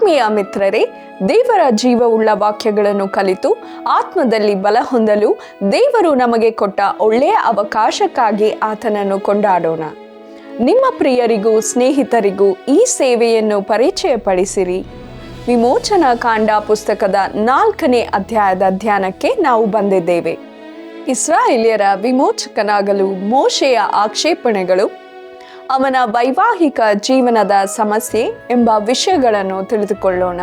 ಆತ್ಮೀಯ ಮಿತ್ರರೇ, ದೇವರ ಜೀವವುಳ್ಳ ವಾಕ್ಯಗಳನ್ನು ಕಲಿತು ಆತ್ಮದಲ್ಲಿ ಬಲ ಹೊಂದಲು ದೇವರು ನಮಗೆ ಕೊಟ್ಟ ಒಳ್ಳೆಯ ಅವಕಾಶಕ್ಕಾಗಿ ಆತನನ್ನು ಕೊಂಡಾಡೋಣ. ನಿಮ್ಮ ಪ್ರಿಯರಿಗೂ ಸ್ನೇಹಿತರಿಗೂ ಈ ಸೇವೆಯನ್ನು ಪರಿಚಯಪಡಿಸಿರಿ. ವಿಮೋಚನಾ ಕಾಂಡ ಪುಸ್ತಕದ 4ನೇ ಅಧ್ಯಾಯದ ಧ್ಯಾನಕ್ಕೆ ನಾವು ಬಂದಿದ್ದೇವೆ. ಇಸ್ರಾಯೇಲ್ಯರ ವಿಮೋಚಕನಾಗಲು ಮೋಶೆಯ ಆಕ್ಷೇಪಣೆಗಳು, ಅವನ ವೈವಾಹಿಕ ಜೀವನದ ಸಮಸ್ಯೆ ಎಂಬ ವಿಷಯಗಳನ್ನು ತಿಳಿದುಕೊಳ್ಳೋಣ.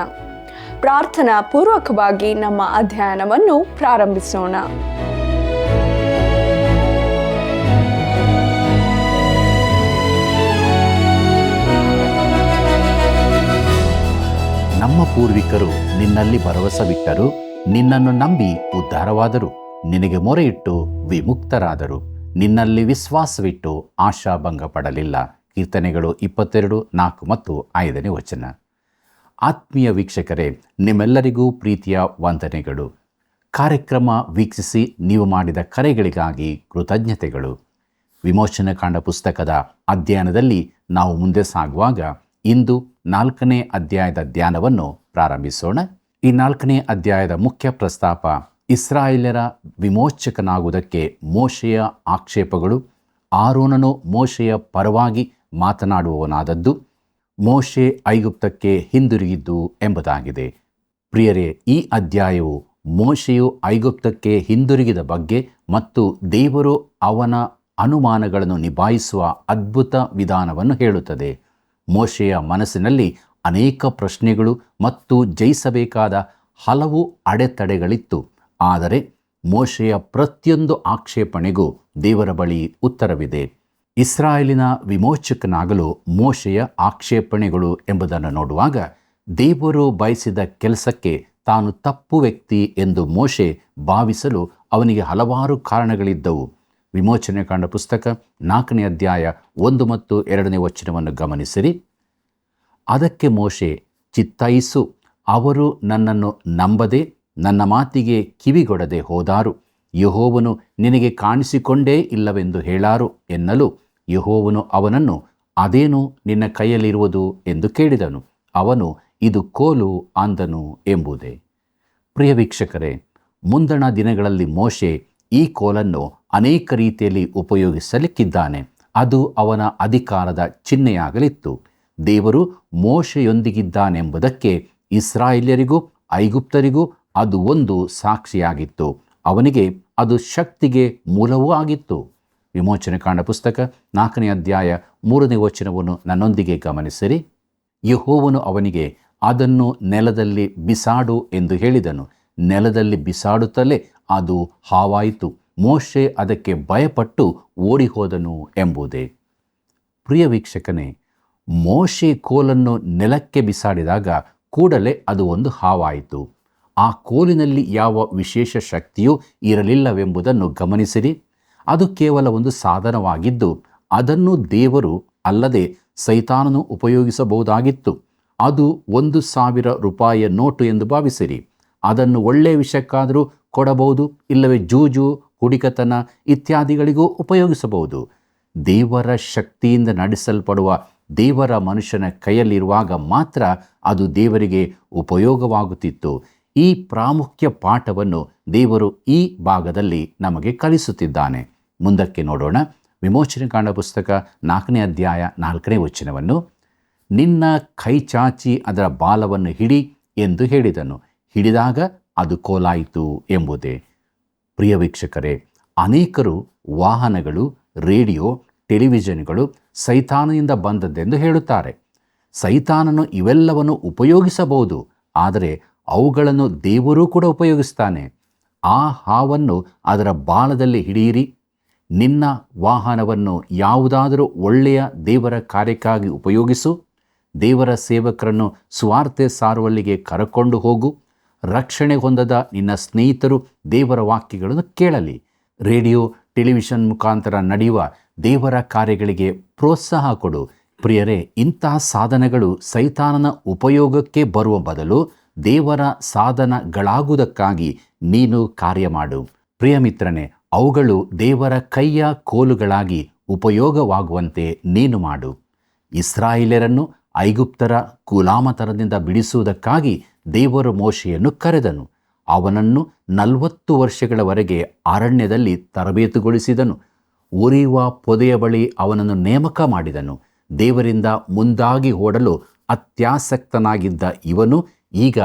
ಪ್ರಾರ್ಥನಾ ಪೂರ್ವಕವಾಗಿ ನಮ್ಮ ಅಧ್ಯಯನವನ್ನು ಪ್ರಾರಂಭಿಸೋಣ. ನಮ್ಮ ಪೂರ್ವಿಕರು ನಿನ್ನಲ್ಲಿ ಭರವಸವಿಟ್ಟರು, ನಿನ್ನನ್ನು ನಂಬಿ ಉದ್ಧಾರವಾದರು, ನಿನಗೆ ಮೊರೆಯಿಟ್ಟು ವಿಮುಕ್ತರಾದರು, ನಿನ್ನಲ್ಲಿ ವಿಶ್ವಾಸವಿಟ್ಟು ಆಶಾಭಂಗ ಪಡಲಿಲ್ಲ. ಕೀರ್ತನೆಗಳು 22:4 ಮತ್ತು 5ನೇ ವಚನ. ಆತ್ಮೀಯ ವೀಕ್ಷಕರೇ, ನಿಮ್ಮೆಲ್ಲರಿಗೂ ಪ್ರೀತಿಯ ವಂದನೆಗಳು. ಕಾರ್ಯಕ್ರಮ ವೀಕ್ಷಿಸಿ ನೀವು ಮಾಡಿದ ಕರೆಗಳಿಗಾಗಿ ಕೃತಜ್ಞತೆಗಳು. ವಿಮೋಚನಾ ಕಾಂಡ ಪುಸ್ತಕದ ಅಧ್ಯಯನದಲ್ಲಿ ನಾವು ಮುಂದೆ ಸಾಗುವಾಗ ಇಂದು 4ನೇ ಅಧ್ಯಾಯದ ಧ್ಯಾನವನ್ನು ಪ್ರಾರಂಭಿಸೋಣ. ಈ 4ನೇ ಅಧ್ಯಾಯದ ಮುಖ್ಯ ಪ್ರಸ್ತಾಪ ಇಸ್ರಾಯೇಲ್ಯರ ವಿಮೋಚಕನಾಗುವುದಕ್ಕೆ ಮೋಶೆಯ ಆಕ್ಷೇಪಗಳು, ಆರೋನನು ಮೋಶೆಯ ಪರವಾಗಿ ಮಾತನಾಡುವವನಾದದ್ದು, ಮೋಶೆ ಐಗುಪ್ತಕ್ಕೆ ಹಿಂದಿರುಗಿದ್ದು ಎಂಬುದಾಗಿದೆ. ಪ್ರಿಯರೇ, ಈ ಅಧ್ಯಾಯವು ಮೋಶೆಯು ಐಗುಪ್ತಕ್ಕೆ ಹಿಂದಿರುಗಿದ ಬಗ್ಗೆ ಮತ್ತು ದೇವರು ಅವನ ಅನುಮಾನಗಳನ್ನು ನಿಭಾಯಿಸುವ ಅದ್ಭುತ ವಿಧಾನವನ್ನು ಹೇಳುತ್ತದೆ. ಮೋಶೆಯ ಮನಸ್ಸಿನಲ್ಲಿ ಅನೇಕ ಪ್ರಶ್ನೆಗಳು ಮತ್ತು ಜಯಿಸಬೇಕಾದ ಹಲವು ಅಡೆತಡೆಗಳಿತ್ತು. ಆದರೆ ಮೋಶೆಯ ಪ್ರತಿಯೊಂದು ಆಕ್ಷೇಪಣೆಗೂ ದೇವರ ಬಳಿ ಉತ್ತರವಿದೆ. ಇಸ್ರಾಯೇಲಿನ ವಿಮೋಚಕನಾಗಲು ಮೋಶೆಯ ಆಕ್ಷೇಪಣೆಗಳು ಎಂಬುದನ್ನು ನೋಡುವಾಗ, ದೇವರು ಬಯಸಿದ ಕೆಲಸಕ್ಕೆ ತಾನು ತಪ್ಪು ವ್ಯಕ್ತಿ ಎಂದು ಮೋಶೆ ಭಾವಿಸಲು ಅವನಿಗೆ ಹಲವಾರು ಕಾರಣಗಳಿದ್ದವು. ವಿಮೋಚನೆ ಕಾಂಡ ಪುಸ್ತಕ 4ನೇ ಅಧ್ಯಾಯ 1 ಮತ್ತು 2ನೇ ವಚನವನ್ನು ಗಮನಿಸಿರಿ. ಅದಕ್ಕೆ ಮೋಶೆ, ಚಿತ್ತೈಸು, ಅವರು ನನ್ನನ್ನು ನಂಬದೆ ನನ್ನ ಮಾತಿಗೆ ಕಿವಿಗೊಡದೆ ಹೋದಾರು. ಯೆಹೋವನು ನಿನಗೆ ಕಾಣಿಸಿಕೊಂಡೇ ಇಲ್ಲವೆಂದು ಹೇಳಾರು ಎನ್ನಲು, ಯೆಹೋವನು ಅವನನ್ನು, ಅದೇನು ನಿನ್ನ ಕೈಯಲ್ಲಿರುವುದು ಎಂದು ಕೇಳಿದನು. ಅವನು, ಇದು ಕೋಲು ಅಂದನು ಎಂಬುದೇ. ಪ್ರಿಯ ವೀಕ್ಷಕರೇ, ಮುಂದಣ ದಿನಗಳಲ್ಲಿ ಮೋಶೆ ಈ ಕೋಲನ್ನು ಅನೇಕ ರೀತಿಯಲ್ಲಿ ಉಪಯೋಗಿಸಲಿಕ್ಕಿದ್ದಾನೆ. ಅದು ಅವನ ಅಧಿಕಾರದ ಚಿಹ್ನೆಯಾಗಲಿತ್ತು. ದೇವರು ಮೋಶೆಯೊಂದಿಗಿದ್ದಾನೆಂಬುದಕ್ಕೆ ಇಸ್ರಾಯೇಲ್ಯರಿಗೂ ಐಗುಪ್ತರಿಗೂ ಅದು ಒಂದು ಸಾಕ್ಷಿಯಾಗಿತ್ತು. ಅವನಿಗೆ ಅದು ಶಕ್ತಿಗೆ ಮೂಲವೂ ಆಗಿತ್ತು. ವಿಮೋಚನೆ ಕಾಂಡ ಪುಸ್ತಕ 4ನೇ ಅಧ್ಯಾಯ 3ನೇ ವಚನವನ್ನು ನನ್ನೊಂದಿಗೆ ಗಮನಿಸಿರಿ. ಯೆಹೋವನು ಅವನಿಗೆ, ಅದನ್ನು ನೆಲದಲ್ಲಿ ಬಿಸಾಡು ಎಂದು ಹೇಳಿದನು. ನೆಲದಲ್ಲಿ ಬಿಸಾಡುತ್ತಲೇ ಅದು ಹಾವಾಯಿತು. ಮೋಶೆ ಅದಕ್ಕೆ ಭಯಪಟ್ಟು ಓಡಿಹೋದನು ಎಂಬುದೇ. ಪ್ರಿಯ ವೀಕ್ಷಕನೇ, ಮೋಶೆ ಕೋಲನ್ನು ನೆಲಕ್ಕೆ ಬಿಸಾಡಿದಾಗ ಕೂಡಲೇ ಅದು ಒಂದು ಹಾವಾಯಿತು. ಆ ಕೋಲಿನಲ್ಲಿ ಯಾವ ವಿಶೇಷ ಶಕ್ತಿಯೂ ಇರಲಿಲ್ಲವೆಂಬುದನ್ನು ಗಮನಿಸಿರಿ. ಅದು ಕೇವಲ ಒಂದು ಸಾಧನವಾಗಿದ್ದು, ಅದನ್ನು ದೇವರು ಅಲ್ಲದೆ ಸೈತಾನನು ಉಪಯೋಗಿಸಬಹುದಾಗಿತ್ತು. ಅದು 1,000 ರೂಪಾಯಿಯ ನೋಟು ಎಂದು ಭಾವಿಸಿರಿ. ಅದನ್ನು ಒಳ್ಳೆಯ ವಿಷಯಕ್ಕಾದರೂ ಕೊಡಬಹುದು, ಇಲ್ಲವೇ ಜೂಜು, ಹುಡುಕತನ ಇತ್ಯಾದಿಗಳಿಗೂ ಉಪಯೋಗಿಸಬಹುದು. ದೇವರ ಶಕ್ತಿಯಿಂದ ನಡೆಸಲ್ಪಡುವ ದೇವರ ಮನುಷ್ಯನ ಕೈಯಲ್ಲಿರುವಾಗ ಮಾತ್ರ ಅದು ದೇವರಿಗೆ ಉಪಯೋಗವಾಗುತ್ತಿತ್ತು. ಈ ಪ್ರಾಮುಖ್ಯ ಪಾಠವನ್ನು ದೇವರು ಈ ಭಾಗದಲ್ಲಿ ನಮಗೆ ಕಲಿಸುತ್ತಿದ್ದಾನೆ. ಮುಂದಕ್ಕೆ ನೋಡೋಣ. ವಿಮೋಚನೆ ಕಾಂಡ ಪುಸ್ತಕ 4ನೇ ಅಧ್ಯಾಯ 4ನೇ ವಚನವನ್ನು, ನಿನ್ನ ಕೈ ಚಾಚಿ ಅದರ ಬಾಲವನ್ನು ಹಿಡಿ ಎಂದು ಹೇಳಿದನು. ಹಿಡಿದಾಗ ಅದು ಕೋಲಾಯಿತು ಎಂಬುದೇ. ಪ್ರಿಯ ವೀಕ್ಷಕರೇ, ಅನೇಕರು ವಾಹನಗಳು, ರೇಡಿಯೋ, ಟೆಲಿವಿಷನ್ಗಳು ಸೈತಾನನಿಂದ ಬಂದದ್ದೆಂದು ಹೇಳುತ್ತಾರೆ. ಸೈತಾನನು ಇವೆಲ್ಲವನ್ನು ಉಪಯೋಗಿಸಬಹುದು, ಆದರೆ ಅವುಗಳನ್ನು ದೇವರೂ ಕೂಡ ಉಪಯೋಗಿಸ್ತಾನೆ. ಆ ಹಾವನ್ನು ಅದರ ಬಾಲದಲ್ಲಿ ಹಿಡಿಯಿರಿ. ನಿನ್ನ ವಾಹನವನ್ನು ಯಾವುದಾದರೂ ಒಳ್ಳೆಯ ದೇವರ ಕಾರ್ಯಕ್ಕಾಗಿ ಉಪಯೋಗಿಸು. ದೇವರ ಸೇವಕರನ್ನು ಸ್ವಾರ್ಥ ಸಾರುವಲ್ಲಿಗೆ ಕರಕೊಂಡು ಹೋಗು. ರಕ್ಷಣೆ ಹೊಂದದ ನಿನ್ನ ಸ್ನೇಹಿತರು ದೇವರ ವಾಕ್ಯಗಳನ್ನು ಕೇಳಲಿ. ರೇಡಿಯೋ, ಟೆಲಿವಿಷನ್ ಮುಖಾಂತರ ನಡೆಯುವ ದೇವರ ಕಾರ್ಯಗಳಿಗೆ ಪ್ರೋತ್ಸಾಹ ಕೊಡು. ಪ್ರಿಯರೇ, ಇಂತಹ ಸಾಧನಗಳು ಸೈತಾನನ ಉಪಯೋಗಕ್ಕೆ ಬರುವ ಬದಲು ದೇವರ ಸಾಧನಗಳಾಗುವುದಕ್ಕಾಗಿ ನೀನು ಕಾರ್ಯ ಮಾಡು. ಪ್ರಿಯ ಮಿತ್ರನೇ, ಅವುಗಳು ದೇವರ ಕೈಯ ಕೋಲುಗಳಾಗಿ ಉಪಯೋಗವಾಗುವಂತೆ ನೀನು ಮಾಡು. ಇಸ್ರಾಯೇಲ್ಯರನ್ನು ಐಗುಪ್ತರ ಗುಲಾಮತನದಿಂದ ಬಿಡಿಸುವುದಕ್ಕಾಗಿ ದೇವರು ಮೋಶೆಯನ್ನು ಕರೆದನು. ಅವನನ್ನು 40 ವರ್ಷಗಳವರೆಗೆ ಅರಣ್ಯದಲ್ಲಿ ತರಬೇತುಗೊಳಿಸಿದನು. ಉರಿಯುವ ಪೊದೆಯ ಬಳಿ ಅವನನ್ನು ನೇಮಕ ಮಾಡಿದನು. ದೇವರಿಂದ ಮುಂದಾಗಿ ಓಡಲು ಅತ್ಯಾಸಕ್ತನಾಗಿದ್ದ ಇವನು ಈಗ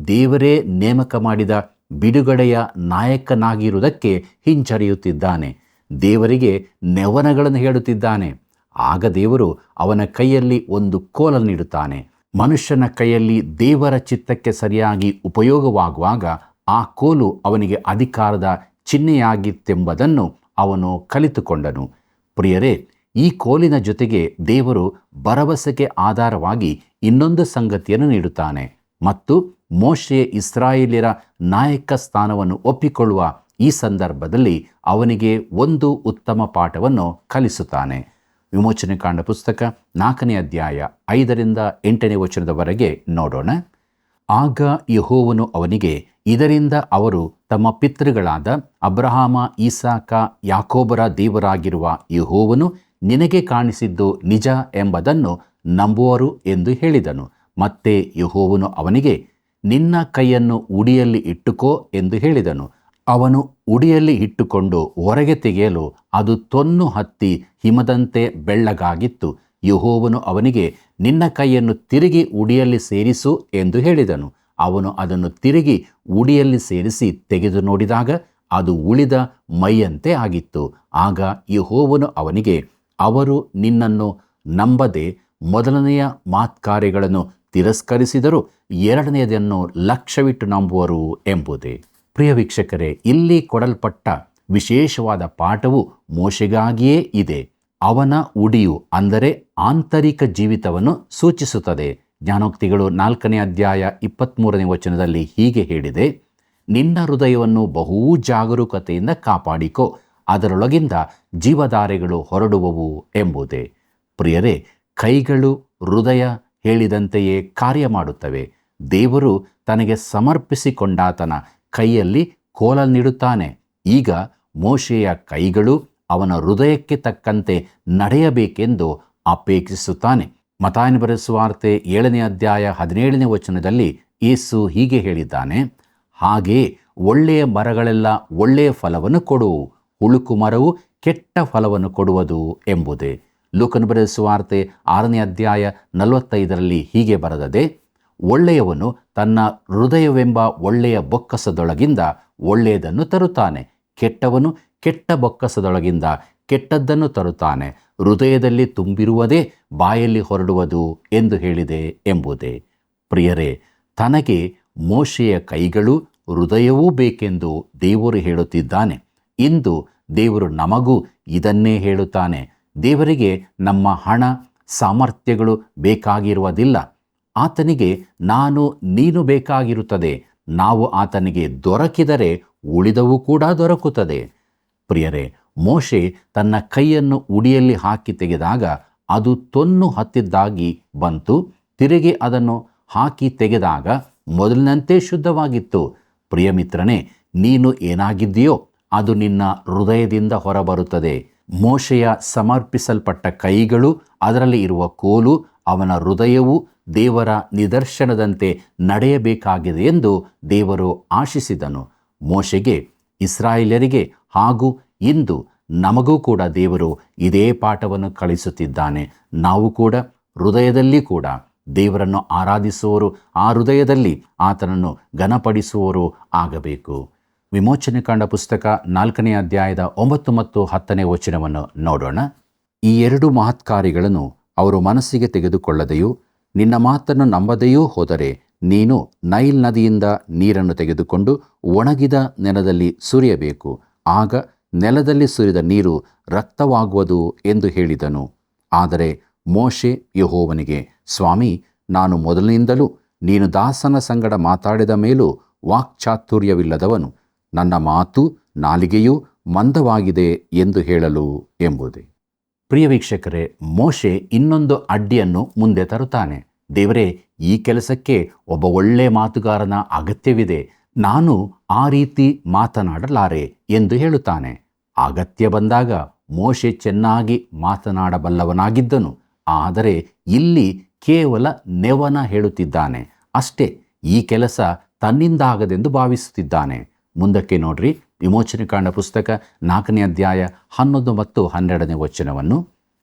ದೇವರೇ ನೇಮಕ ಮಾಡಿದ ಬಿಡುಗಡೆಯ ನಾಯಕನಾಗಿರುವುದಕ್ಕೆ ಹಿಂಜರಿಯುತ್ತಿದ್ದಾನೆ. ದೇವರಿಗೆ ನೆವನಗಳನ್ನು ಹೇಳುತ್ತಿದ್ದಾನೆ. ಆಗ ದೇವರು ಅವನ ಕೈಯಲ್ಲಿ ಒಂದು ಕೋಲನ್ನು ನೀಡುತ್ತಾನೆ. ಮನುಷ್ಯನ ಕೈಯಲ್ಲಿ ದೇವರ ಚಿತ್ತಕ್ಕೆ ಸರಿಯಾಗಿ ಉಪಯೋಗವಾಗುವಾಗ ಆ ಕೋಲು ಅವನಿಗೆ ಅಧಿಕಾರದ ಚಿಹ್ನೆಯಾಗಿತ್ತೆಂಬುದನ್ನು ಅವನು ಕಲಿತುಕೊಂಡನು. ಪ್ರಿಯರೇ, ಈ ಕೋಲಿನ ಜೊತೆಗೆ ದೇವರು ಭರವಸೆಗೆ ಆಧಾರವಾಗಿ ಇನ್ನೊಂದು ಸಂಗತಿಯನ್ನು ನೀಡುತ್ತಾನೆ ಮತ್ತು ಮೋಶೆ ಇಸ್ರಾಯೇಲ್ಯರ ನಾಯಕ ಸ್ಥಾನವನ್ನು ಒಪ್ಪಿಕೊಳ್ಳುವ ಈ ಸಂದರ್ಭದಲ್ಲಿ ಅವನಿಗೆ ಒಂದು ಉತ್ತಮ ಪಾಠವನ್ನು ಕಲಿಸುತ್ತಾನೆ. ವಿಮೋಚನೆ ಕಾಂಡ ಪುಸ್ತಕ 4ನೇ ಅಧ್ಯಾಯ 5ರಿಂದ 8ನೇ ವಚನದವರೆಗೆ ನೋಡೋಣ. ಆಗ ಯೆಹೋವನು ಅವನಿಗೆ, ಇದರಿಂದ ಅವರು ತಮ್ಮ ಪಿತೃಗಳಾದ ಅಬ್ರಹಾಮ, ಈಸಾಕ, ಯಾಕೋಬರ ದೇವರಾಗಿರುವ ಯೆಹೋವನು ನಿನಗೆ ಕಾಣಿಸಿದ್ದು ನಿಜ ಎಂಬುದನ್ನು ನಂಬುವರು ಎಂದು ಹೇಳಿದನು. ಮತ್ತೆ ಯೆಹೋವನು ಅವನಿಗೆ, ನಿನ್ನ ಕೈಯನ್ನು ಉಡಿಯಲ್ಲಿ ಇಟ್ಟುಕೋ ಎಂದು ಹೇಳಿದನು. ಅವನು ಉಡಿಯಲ್ಲಿ ಇಟ್ಟುಕೊಂಡು ಹೊರಗೆ ತೆಗೆಯಲು ಅದು ತೊನ್ನು ಹತ್ತಿ ಹಿಮದಂತೆ ಬೆಳ್ಳಗಾಗಿತ್ತು. ಯೆಹೋವನು ಅವನಿಗೆ, ನಿನ್ನ ಕೈಯನ್ನು ತಿರುಗಿ ಉಡಿಯಲ್ಲಿ ಸೇರಿಸು ಎಂದು ಹೇಳಿದನು. ಅವನು ಅದನ್ನು ತಿರುಗಿ ಉಡಿಯಲ್ಲಿ ಸೇರಿಸಿ ತೆಗೆದು ನೋಡಿದಾಗ ಅದು ಉಳಿದ ಮೈಯಂತೆ ಆಗಿತ್ತು. ಆಗ ಯೆಹೋವನು ಅವನಿಗೆ, ಅವರು ನಿನ್ನನ್ನು ನಂಬದೆ ಮೊದಲನೆಯ ಮಾತ್ಕಾರ್ಯಗಳನ್ನು ತಿರಸ್ಕರಿಸಿದರೂ ಎರಡನೆಯದನ್ನು ಲಕ್ಷ್ಯವಿಟ್ಟು ನಂಬುವರು ಎಂಬುದೇ. ಪ್ರಿಯ ವೀಕ್ಷಕರೇ, ಇಲ್ಲಿ ಕೊಡಲ್ಪಟ್ಟ ವಿಶೇಷವಾದ ಪಾಠವು ಮೋಶೆಗಾಗಿಯೇ ಇದೆ. ಅವನ ಉಡಿಯು ಅಂದರೆ ಆಂತರಿಕ ಜೀವಿತವನ್ನು ಸೂಚಿಸುತ್ತದೆ. ಜ್ಞಾನೋಕ್ತಿಗಳು 4ನೇ ಅಧ್ಯಾಯ 23ನೇ ವಚನದಲ್ಲಿ ಹೀಗೆ ಹೇಳಿದೆ, ನಿನ್ನ ಹೃದಯವನ್ನು ಬಹು ಜಾಗರೂಕತೆಯಿಂದ ಕಾಪಾಡಿಕೋ, ಅದರೊಳಗಿಂದ ಜೀವಧಾರೆಗಳು ಹೊರಡುವವು ಎಂಬುದೇ. ಪ್ರಿಯರೇ, ಕೈಗಳು ಹೃದಯ ಹೇಳಿದಂತೆಯೇ ಕಾರ್ಯ ಮಾಡುತ್ತವೆ. ದೇವರು ತನಗೆ ಸಮರ್ಪಿಸಿಕೊಂಡಾತನ ಕೈಯಲ್ಲಿ ಕೋಲನ್ನಿಡುತ್ತಾನೆ. ಈಗ ಮೋಶೆಯ ಕೈಗಳು ಅವನ ಹೃದಯಕ್ಕೆ ತಕ್ಕಂತೆ ನಡೆಯಬೇಕೆಂದು ಅಪೇಕ್ಷಿಸುತ್ತಾನೆ. ಮತ್ತಾಯನ ಬರೆದ ಸುವಾರ್ತೆ 7ನೇ ಅಧ್ಯಾಯ 17ನೇ ವಚನದಲ್ಲಿ ಯೇಸು ಹೀಗೆ ಹೇಳಿದ್ದಾನೆ, ಹಾಗೆಯೇ ಒಳ್ಳೆಯ ಮರಗಳೆಲ್ಲ ಒಳ್ಳೆಯ ಫಲವನ್ನು ಕೊಡುವು, ಹುಳುಕು ಮರವು ಕೆಟ್ಟ ಫಲವನ್ನು ಕೊಡುವುದು ಎಂಬುದೇ. ಲೂಕನ ಬರೆದ ಸುವಾರ್ತೆ 6ನೇ ಅಧ್ಯಾಯ 45ರಲ್ಲಿ ಹೀಗೆ ಬರೆದದೆ, ಒಳ್ಳೆಯವನು ತನ್ನ ಹೃದಯವೆಂಬ ಒಳ್ಳೆಯ ಬೊಕ್ಕಸದೊಳಗಿಂದ ಒಳ್ಳೆಯದನ್ನು ತರುತ್ತಾನೆ, ಕೆಟ್ಟವನು ಕೆಟ್ಟ ಬೊಕ್ಕಸದೊಳಗಿಂದ ಕೆಟ್ಟದ್ದನ್ನು ತರುತ್ತಾನೆ. ಹೃದಯದಲ್ಲಿ ತುಂಬಿರುವುದೇ ಬಾಯಲ್ಲಿ ಹೊರಡುವುದು ಎಂದು ಹೇಳಿದೆ ಎಂಬುದೇ. ಪ್ರಿಯರೇ, ತನಗೆ ಮೋಶೆಯ ಕೈಗಳು ಹೃದಯವೂ ಬೇಕೆಂದು ದೇವರು ಹೇಳುತ್ತಿದ್ದಾನೆ. ಇಂದು ದೇವರು ನಮಗೂ ಇದನ್ನೇ ಹೇಳುತ್ತಾನೆ. ದೇವರಿಗೆ ನಮ್ಮ ಹಣ ಸಾಮರ್ಥ್ಯಗಳು ಬೇಕಾಗಿರುವುದಿಲ್ಲ. ಆತನಿಗೆ ನಾನು ನೀನು ಬೇಕಾಗಿರುತ್ತದೆ. ನಾವು ಆತನಿಗೆ ದೊರಕಿದರೆ ಉಳಿದವು ಕೂಡ ದೊರಕುತ್ತದೆ. ಪ್ರಿಯರೇ, ಮೋಶೆ ತನ್ನ ಕೈಯನ್ನು ಉಡಿಯಲ್ಲಿ ಹಾಕಿ ತೆಗೆದಾಗ ಅದು ತೊನ್ನು ಹತ್ತಿದ್ದಾಗಿ ಬಂತು. ತಿರುಗಿ ಅದನ್ನು ಹಾಕಿ ತೆಗೆದಾಗ ಮೊದಲಿನಂತೆ ಶುದ್ಧವಾಗಿತ್ತು. ಪ್ರಿಯಮಿತ್ರನೇ, ನೀನು ಏನಾಗಿದ್ದೀಯೋ ಅದು ನಿನ್ನ ಹೃದಯದಿಂದ ಹೊರಬರುತ್ತದೆ. ಮೋಶೆಯ ಸಮರ್ಪಿಸಲ್ಪಟ್ಟ ಕೈಗಳು, ಅದರಲ್ಲಿ ಇರುವ ಕೋಲು, ಅವನ ಹೃದಯವು ದೇವರ ನಿದರ್ಶನದಂತೆ ನಡೆಯಬೇಕಾಗಿದೆ ಎಂದು ದೇವರು ಆಶಿಸಿದನು. ಮೋಶೆಗೆ, ಇಸ್ರಾಯೇಲ್ಯರಿಗೆ ಹಾಗೂ ಇಂದು ನಮಗೂ ಕೂಡ ದೇವರು ಇದೇ ಪಾಠವನ್ನು ಕಲಿಸುತ್ತಿದ್ದಾನೆ. ನಾವು ಕೂಡ ಹೃದಯದಲ್ಲಿ ಕೂಡ ದೇವರನ್ನು ಆರಾಧಿಸುವವರು, ಆ ಹೃದಯದಲ್ಲಿ ಆತನನ್ನು ಘನಪಡಿಸುವವರು ಆಗಬೇಕು. ವಿಮೋಚನೆ ಕಾಂಡ ಪುಸ್ತಕ 4ನೇ ಅಧ್ಯಾಯದ 9 ಮತ್ತು 10ನೇ ವಚನವನ್ನು ನೋಡೋಣ. ಈ 2 ಮಹತ್ಕಾರ್ಯಗಳನ್ನು ಅವರು ಮನಸ್ಸಿಗೆ ತೆಗೆದುಕೊಳ್ಳದೆಯೂ ನಿನ್ನ ಮಾತನ್ನು ನಂಬದೆಯೂ ಹೋದರೆ ನೀನು ನೈಲ್ ನದಿಯಿಂದ ನೀರನ್ನು ತೆಗೆದುಕೊಂಡು ಒಣಗಿದ ನೆಲದಲ್ಲಿ ಸುರಿಯಬೇಕು. ಆಗ ನೆಲದಲ್ಲಿ ಸುರಿದ ನೀರು ರಕ್ತವಾಗುವುದು ಎಂದು ಹೇಳಿದನು. ಆದರೆ ಮೋಶೆ ಯೆಹೋವನಿಗೆ, ಸ್ವಾಮಿ, ನಾನು ಮೊದಲಿನಿಂದಲೂ ನೀನು ದಾಸನ ಸಂಗಡ ಮಾತಾಡಿದ ಮೇಲೂ ವಾಕ್ಚಾತುರ್ಯವಿಲ್ಲದವನು, ನನ್ನ ಮಾತು ನಾಲಿಗೆಯೂ ಮಂದವಾಗಿದೆ ಎಂದು ಹೇಳಲು ಎಂಬುದೇ. ಪ್ರಿಯ ವೀಕ್ಷಕರೇ, ಮೋಶೆ ಇನ್ನೊಂದು ಅಡ್ಡಿಯನ್ನು ಮುಂದೆ ತರುತ್ತಾನೆ. ದೇವರೇ, ಈ ಕೆಲಸಕ್ಕೆ ಒಬ್ಬ ಒಳ್ಳೆಯ ಮಾತುಗಾರನ ಅಗತ್ಯವಿದೆ. ನಾನು ಆ ರೀತಿ ಮಾತನಾಡಲಾರೆ ಎಂದು ಹೇಳುತ್ತಾನೆ. ಅಗತ್ಯ ಬಂದಾಗ ಮೋಶೆ ಚೆನ್ನಾಗಿ ಮಾತನಾಡಬಲ್ಲವನಾಗಿದ್ದನು. ಆದರೆ ಇಲ್ಲಿ ಕೇವಲ ನೆವನ ಹೇಳುತ್ತಿದ್ದಾನೆ ಅಷ್ಟೇ. ಈ ಕೆಲಸ ತನ್ನಿಂದಾಗದೆಂದು ಭಾವಿಸುತ್ತಿದ್ದಾನೆ. ಮುಂದಕ್ಕೆ ನೋಡ್ರಿ, ವಿಮೋಚನೆಕಾಂಡ ಪುಸ್ತಕ 4ನೇ ಅಧ್ಯಾಯ 11 ಮತ್ತು 12ನೇ ವಚನವನ್ನು.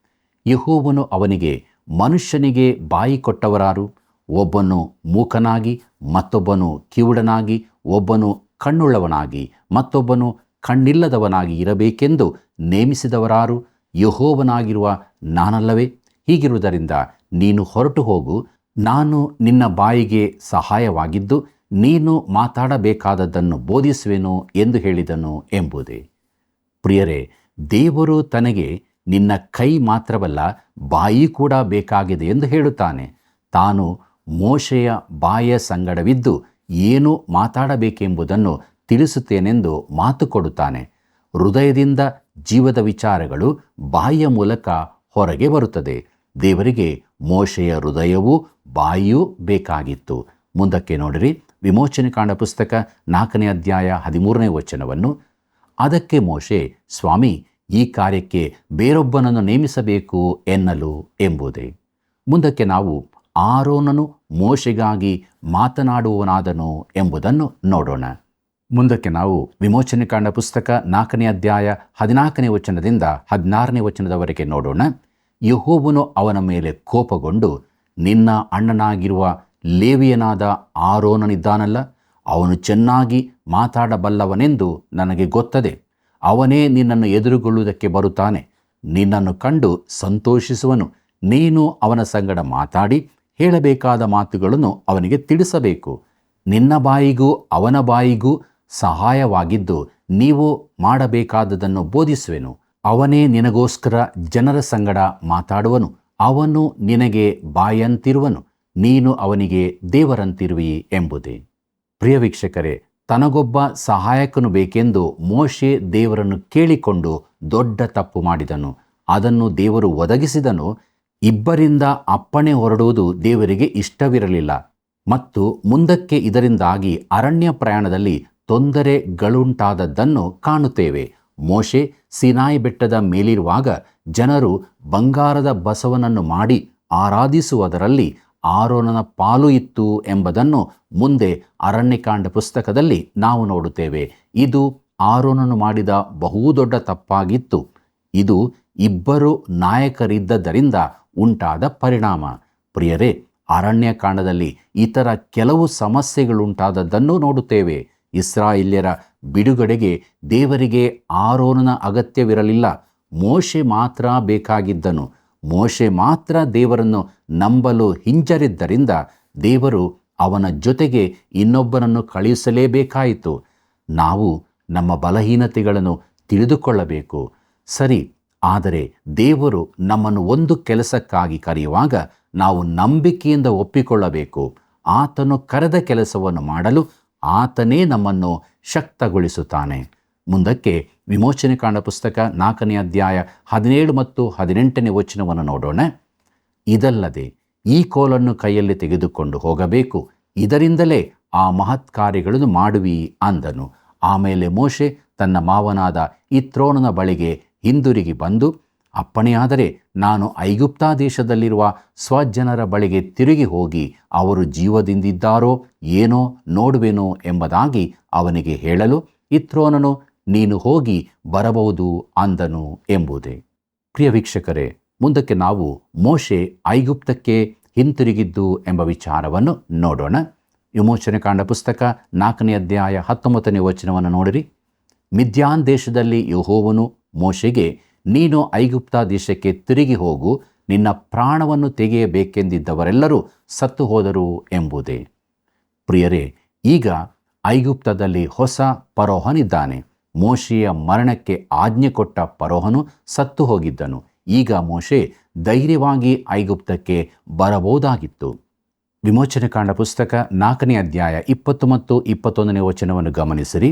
ಯೆಹೋವನು ಅವನಿಗೆ, ಮನುಷ್ಯನಿಗೆ ಬಾಯಿ ಕೊಟ್ಟವರಾರು? ಒಬ್ಬನು ಮೂಕನಾಗಿ, ಮತ್ತೊಬ್ಬನು ಕಿವುಡನಾಗಿ, ಒಬ್ಬನು ಕಣ್ಣುಳ್ಳವನಾಗಿ, ಮತ್ತೊಬ್ಬನು ಕಣ್ಣಿಲ್ಲದವನಾಗಿ ಇರಬೇಕೆಂದು ನೇಮಿಸಿದವರಾರು? ಯೆಹೋವನಾಗಿರುವ ನಾನಲ್ಲವೇ? ಹೀಗಿರುವುದರಿಂದ ನೀನು ಹೊರಟು ಹೋಗು, ನಾನು ನಿನ್ನ ಬಾಯಿಗೆ ಸಹಾಯವಾಗಿದ್ದು ನೀನು ಮಾತಾಡಬೇಕಾದದ್ದನ್ನು ಬೋಧಿಸುವೆನು ಎಂದು ಹೇಳಿದನು ಎಂಬುದೇ. ಪ್ರಿಯರೇ, ದೇವರು ತನಗೆ ನಿನ್ನ ಕೈ ಮಾತ್ರವಲ್ಲ, ಬಾಯಿ ಕೂಡ ಬೇಕಾಗಿದೆ ಎಂದು ಹೇಳುತ್ತಾನೆ. ತಾನು ಮೋಶೆಯ ಬಾಯಿಯ ಸಂಗಡವಿದ್ದು ಏನು ಮಾತಾಡಬೇಕೆಂಬುದನ್ನು ತಿಳಿಸುತ್ತೇನೆಂದು ಮಾತು ಕೊಡುತ್ತಾನೆ. ಹೃದಯದಿಂದ ಜೀವದ ವಿಚಾರಗಳು ಬಾಯಿಯ ಮೂಲಕ ಹೊರಗೆ ಬರುತ್ತದೆ. ದೇವರಿಗೆ ಮೋಶೆಯ ಹೃದಯವೂ ಬಾಯಿಯೂ ಬೇಕಾಗಿತ್ತು. ಮುಂದಕ್ಕೆ ನೋಡಿರಿ, ವಿಮೋಚನೆಕಾಂಡ ಪುಸ್ತಕ 4ನೇ ಅಧ್ಯಾಯ 13ನೇ ವಚನವನ್ನು. ಅದಕ್ಕೆ ಮೋಶೆ, ಸ್ವಾಮಿ, ಈ ಕಾರ್ಯಕ್ಕೆ ಬೇರೊಬ್ಬನನ್ನು ನೇಮಿಸಬೇಕು ಎನ್ನಲು ಎಂಬುದೇ. ಮುಂದಕ್ಕೆ ನಾವು ಆರೋನನು ಮೋಶೆಗಾಗಿ ಮಾತನಾಡುವವನಾದನು ಎಂಬುದನ್ನು ನೋಡೋಣ. ಮುಂದಕ್ಕೆ ನಾವು ವಿಮೋಚನೆಕಾಂಡ ಪುಸ್ತಕ 4ನೇ ಅಧ್ಯಾಯ 14ನೇ ವಚನದಿಂದ 16ನೇ ವಚನದವರೆಗೆ ನೋಡೋಣ. ಯೆಹೋವನು ಅವನ ಮೇಲೆ ಕೋಪಗೊಂಡು, ನಿನ್ನ ಅಣ್ಣನಾಗಿರುವ ಲೇವಿಯನಾದ ಆರೋನನಿದ್ದಾನಲ್ಲ, ಅವನು ಚೆನ್ನಾಗಿ ಮಾತಾಡಬಲ್ಲವನೆಂದು ನನಗೆ ಗೊತ್ತದೆ. ಅವನೇ ನಿನ್ನನ್ನು ಎದುರುಗೊಳ್ಳುವುದಕ್ಕೆ ಬರುತ್ತಾನೆ. ನಿನ್ನನ್ನು ಕಂಡು ಸಂತೋಷಿಸುವನು. ನೀನು ಅವನ ಸಂಗಡ ಮಾತಾಡಿ ಹೇಳಬೇಕಾದ ಮಾತುಗಳನ್ನು ಅವನಿಗೆ ತಿಳಿಸಬೇಕು. ನಿನ್ನ ಬಾಯಿಗೂ ಅವನ ಬಾಯಿಗೂ ಸಹಾಯವಾಗಿದ್ದು ನೀವು ಮಾಡಬೇಕಾದದನ್ನು ಬೋಧಿಸುವೆನು. ಅವನೇ ನಿನಗೋಸ್ಕರ ಜನರ ಸಂಗಡ ಮಾತಾಡುವನು. ಅವನು ನಿನಗೆ ಬಾಯಂತಿರುವನು, ನೀನು ಅವನಿಗೆ ದೇವರಂತಿರುವಿ ಎಂಬುದೇ. ಪ್ರಿಯ ವೀಕ್ಷಕರೇ, ತನಗೊಬ್ಬ ಸಹಾಯಕನು ಬೇಕೆಂದು ಮೋಶೆ ದೇವರನ್ನು ಕೇಳಿಕೊಂಡು ದೊಡ್ಡ ತಪ್ಪು ಮಾಡಿದನು. ಅದನ್ನು ದೇವರು ಒದಗಿಸಿದನು. ಇಬ್ಬರಿಂದ ಅಪ್ಪಣೆ ಹೊರಡುವುದು ದೇವರಿಗೆ ಇಷ್ಟವಿರಲಿಲ್ಲ ಮತ್ತು ಮುಂದಕ್ಕೆ ಇದರಿಂದಾಗಿ ಅರಣ್ಯ ಪ್ರಯಾಣದಲ್ಲಿ ತೊಂದರೆಗಳುಂಟಾದದ್ದನ್ನು ಕಾಣುತ್ತೇವೆ. ಮೋಶೆ ಸೀನಾಯಿ ಬೆಟ್ಟದ ಮೇಲಿರುವಾಗ ಜನರು ಬಂಗಾರದ ಬಸವನನ್ನು ಮಾಡಿ ಆರಾಧಿಸುವುದರಲ್ಲಿ ಆರೋನನ ಪಾಲು ಇತ್ತು ಎಂಬುದನ್ನು ಮುಂದೆ ಅರಣ್ಯಕಾಂಡ ಪುಸ್ತಕದಲ್ಲಿ ನಾವು ನೋಡುತ್ತೇವೆ. ಇದು ಆರೋನನು ಮಾಡಿದ ಬಹುದೊಡ್ಡ ತಪ್ಪಾಗಿತ್ತು. ಇದು ಇಬ್ಬರು ನಾಯಕರಿದ್ದರಿಂದ ಉಂಟಾದ ಪರಿಣಾಮ. ಪ್ರಿಯರೇ, ಅರಣ್ಯಕಾಂಡದಲ್ಲಿ ಇತರ ಕೆಲವು ಸಮಸ್ಯೆಗಳುಂಟಾದದ್ದನ್ನು ನೋಡುತ್ತೇವೆ. ಇಸ್ರಾಯೇಲ್ಯರ ಬಿಡುಗಡೆಗೆ ದೇವರಿಗೆ ಆರೋನನ ಅಗತ್ಯವಿರಲಿಲ್ಲ. ಮೋಶೆ ಮಾತ್ರ ಬೇಕಾಗಿದ್ದನು. ಮೋಶೆ ಮಾತ್ರ ದೇವರನ್ನು ನಂಬಲು ಹಿಂಜರಿದ್ದರಿಂದ ದೇವರು ಅವನ ಜೊತೆಗೆ ಇನ್ನೊಬ್ಬನನ್ನು ಕಳುಹಿಸಲೇಬೇಕಾಯಿತು. ನಾವು ನಮ್ಮ ಬಲಹೀನತೆಗಳನ್ನು ತಿಳಿದುಕೊಳ್ಳಬೇಕು, ಸರಿ. ಆದರೆ ದೇವರು ನಮ್ಮನ್ನು ಒಂದು ಕೆಲಸಕ್ಕಾಗಿ ಕರೆಯುವಾಗ ನಾವು ನಂಬಿಕೆಯಿಂದ ಒಪ್ಪಿಕೊಳ್ಳಬೇಕು. ಆತನು ಕರೆದ ಕೆಲಸವನ್ನು ಮಾಡಲು ಆತನೇ ನಮ್ಮನ್ನು ಶಕ್ತಗೊಳಿಸುತ್ತಾನೆ. ಮುಂದಕ್ಕೆ ವಿಮೋಚನೆಕಾಂಡ ಪುಸ್ತಕ 4ನೇ ಅಧ್ಯಾಯ 17 ಮತ್ತು 18ನೇ ವಚನವನ್ನು ನೋಡೋಣ. ಇದಲ್ಲದೆ ಈ ಕೋಲನ್ನು ಕೈಯಲ್ಲಿ ತೆಗೆದುಕೊಂಡು ಹೋಗಬೇಕು, ಇದರಿಂದಲೇ ಆ ಮಹತ್ ಕಾರ್ಯಗಳನ್ನು ಮಾಡುವಿ ಅಂದನು. ಆಮೇಲೆ ಮೋಶೆ ತನ್ನ ಮಾವನಾದ ಇತ್ರೋನನ ಬಳಿಗೆ ಹಿಂದಿರುಗಿ ಬಂದು, ಅಪ್ಪಣೆಯಾದರೆ ನಾನು ಐಗುಪ್ತ ದೇಶದಲ್ಲಿರುವ ಸ್ವಜನರ ಬಳಿಗೆ ತಿರುಗಿ ಹೋಗಿ ಅವರು ಜೀವದಿಂದಿದ್ದಾರೋ ಏನೋ ನೋಡುವೆನೋ ಎಂಬುದಾಗಿ ಅವನಿಗೆ ಹೇಳಲು, ಇತ್ರೋನನು ನೀನು ಹೋಗಿ ಬರಬಹುದು ಅಂದನು ಎಂಬುದೇ. ಪ್ರಿಯ ವೀಕ್ಷಕರೇ, ಮುಂದಕ್ಕೆ ನಾವು ಮೋಶೆ ಐಗುಪ್ತಕ್ಕೆ ಹಿಂತಿರುಗಿದ್ದು ಎಂಬ ವಿಚಾರವನ್ನು ನೋಡೋಣ. ವಿಮೋಚನೆಕಾಂಡ ಪುಸ್ತಕ 4ನೇ ಅಧ್ಯಾಯ 19ನೇ ವಚನವನ್ನು ನೋಡಿರಿ. ಮಿದ್ಯಾನ್ ದೇಶದಲ್ಲಿ ಯೆಹೋವನು ಮೋಶೆಗೆ, ನೀನು ಐಗುಪ್ತ ದೇಶಕ್ಕೆ ತಿರುಗಿ ಹೋಗು, ನಿನ್ನ ಪ್ರಾಣವನ್ನು ತೆಗೆಯಬೇಕೆಂದಿದ್ದವರೆಲ್ಲರೂ ಸತ್ತು ಹೋದರು ಎಂಬುದೇ. ಪ್ರಿಯರೇ, ಈಗ ಐಗುಪ್ತದಲ್ಲಿ ಹೊಸ ಫರೋಹನಿದ್ದಾನೆ. ಮೋಶೆಯ ಮರಣಕ್ಕೆ ಆಜ್ಞೆ ಕೊಟ್ಟ ಫರೋಹನು ಸತ್ತು ಹೋಗಿದ್ದನು. ಈಗ ಮೋಶೆ ಧೈರ್ಯವಾಗಿ ಐಗುಪ್ತಕ್ಕೆ ಬರಬಹುದಾಗಿತ್ತು. ವಿಮೋಚನೆಕಾಂಡ ಪುಸ್ತಕ 4ನೇ ಅಧ್ಯಾಯ 20 ಮತ್ತು 21ನೇ ವಚನವನ್ನು ಗಮನಿಸಿರಿ.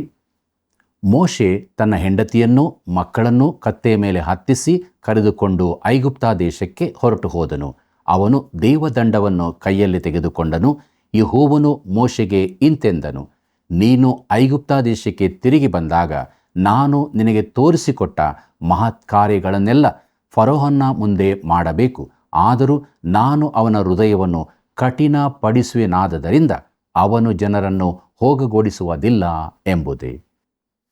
ಮೋಶೆ ತನ್ನ ಹೆಂಡತಿಯನ್ನೂ ಮಕ್ಕಳನ್ನೂ ಕತ್ತೆಯ ಮೇಲೆ ಹತ್ತಿಸಿ ಕರೆದುಕೊಂಡು ಐಗುಪ್ತ ದೇಶಕ್ಕೆ ಹೊರಟು ಹೋದನು. ಅವನು ದೇವದಂಡವನ್ನು ಕೈಯಲ್ಲಿ ತೆಗೆದುಕೊಂಡನು. ಯೆಹೋವನು ಮೋಶೆಗೆ ಇಂತೆಂದನು, ನೀನು ಐಗುಪ್ತ ದೇಶಕ್ಕೆ ತಿರುಗಿ ಬಂದಾಗ ನಾನು ನಿನಗೆ ತೋರಿಸಿಕೊಟ್ಟ ಮಹತ್ ಕಾರ್ಯಗಳನ್ನೆಲ್ಲ ಫರೋಹನ ಮುಂದೆ ಮಾಡಬೇಕು. ಆದರೂ ನಾನು ಅವನ ಹೃದಯವನ್ನು ಕಠಿಣಪಡಿಸುವೆನಾದ್ದರಿಂದ ಅವನು ಜನರನ್ನು ಹೋಗಗೊಡಿಸುವುದಿಲ್ಲ ಎಂಬುದೇ.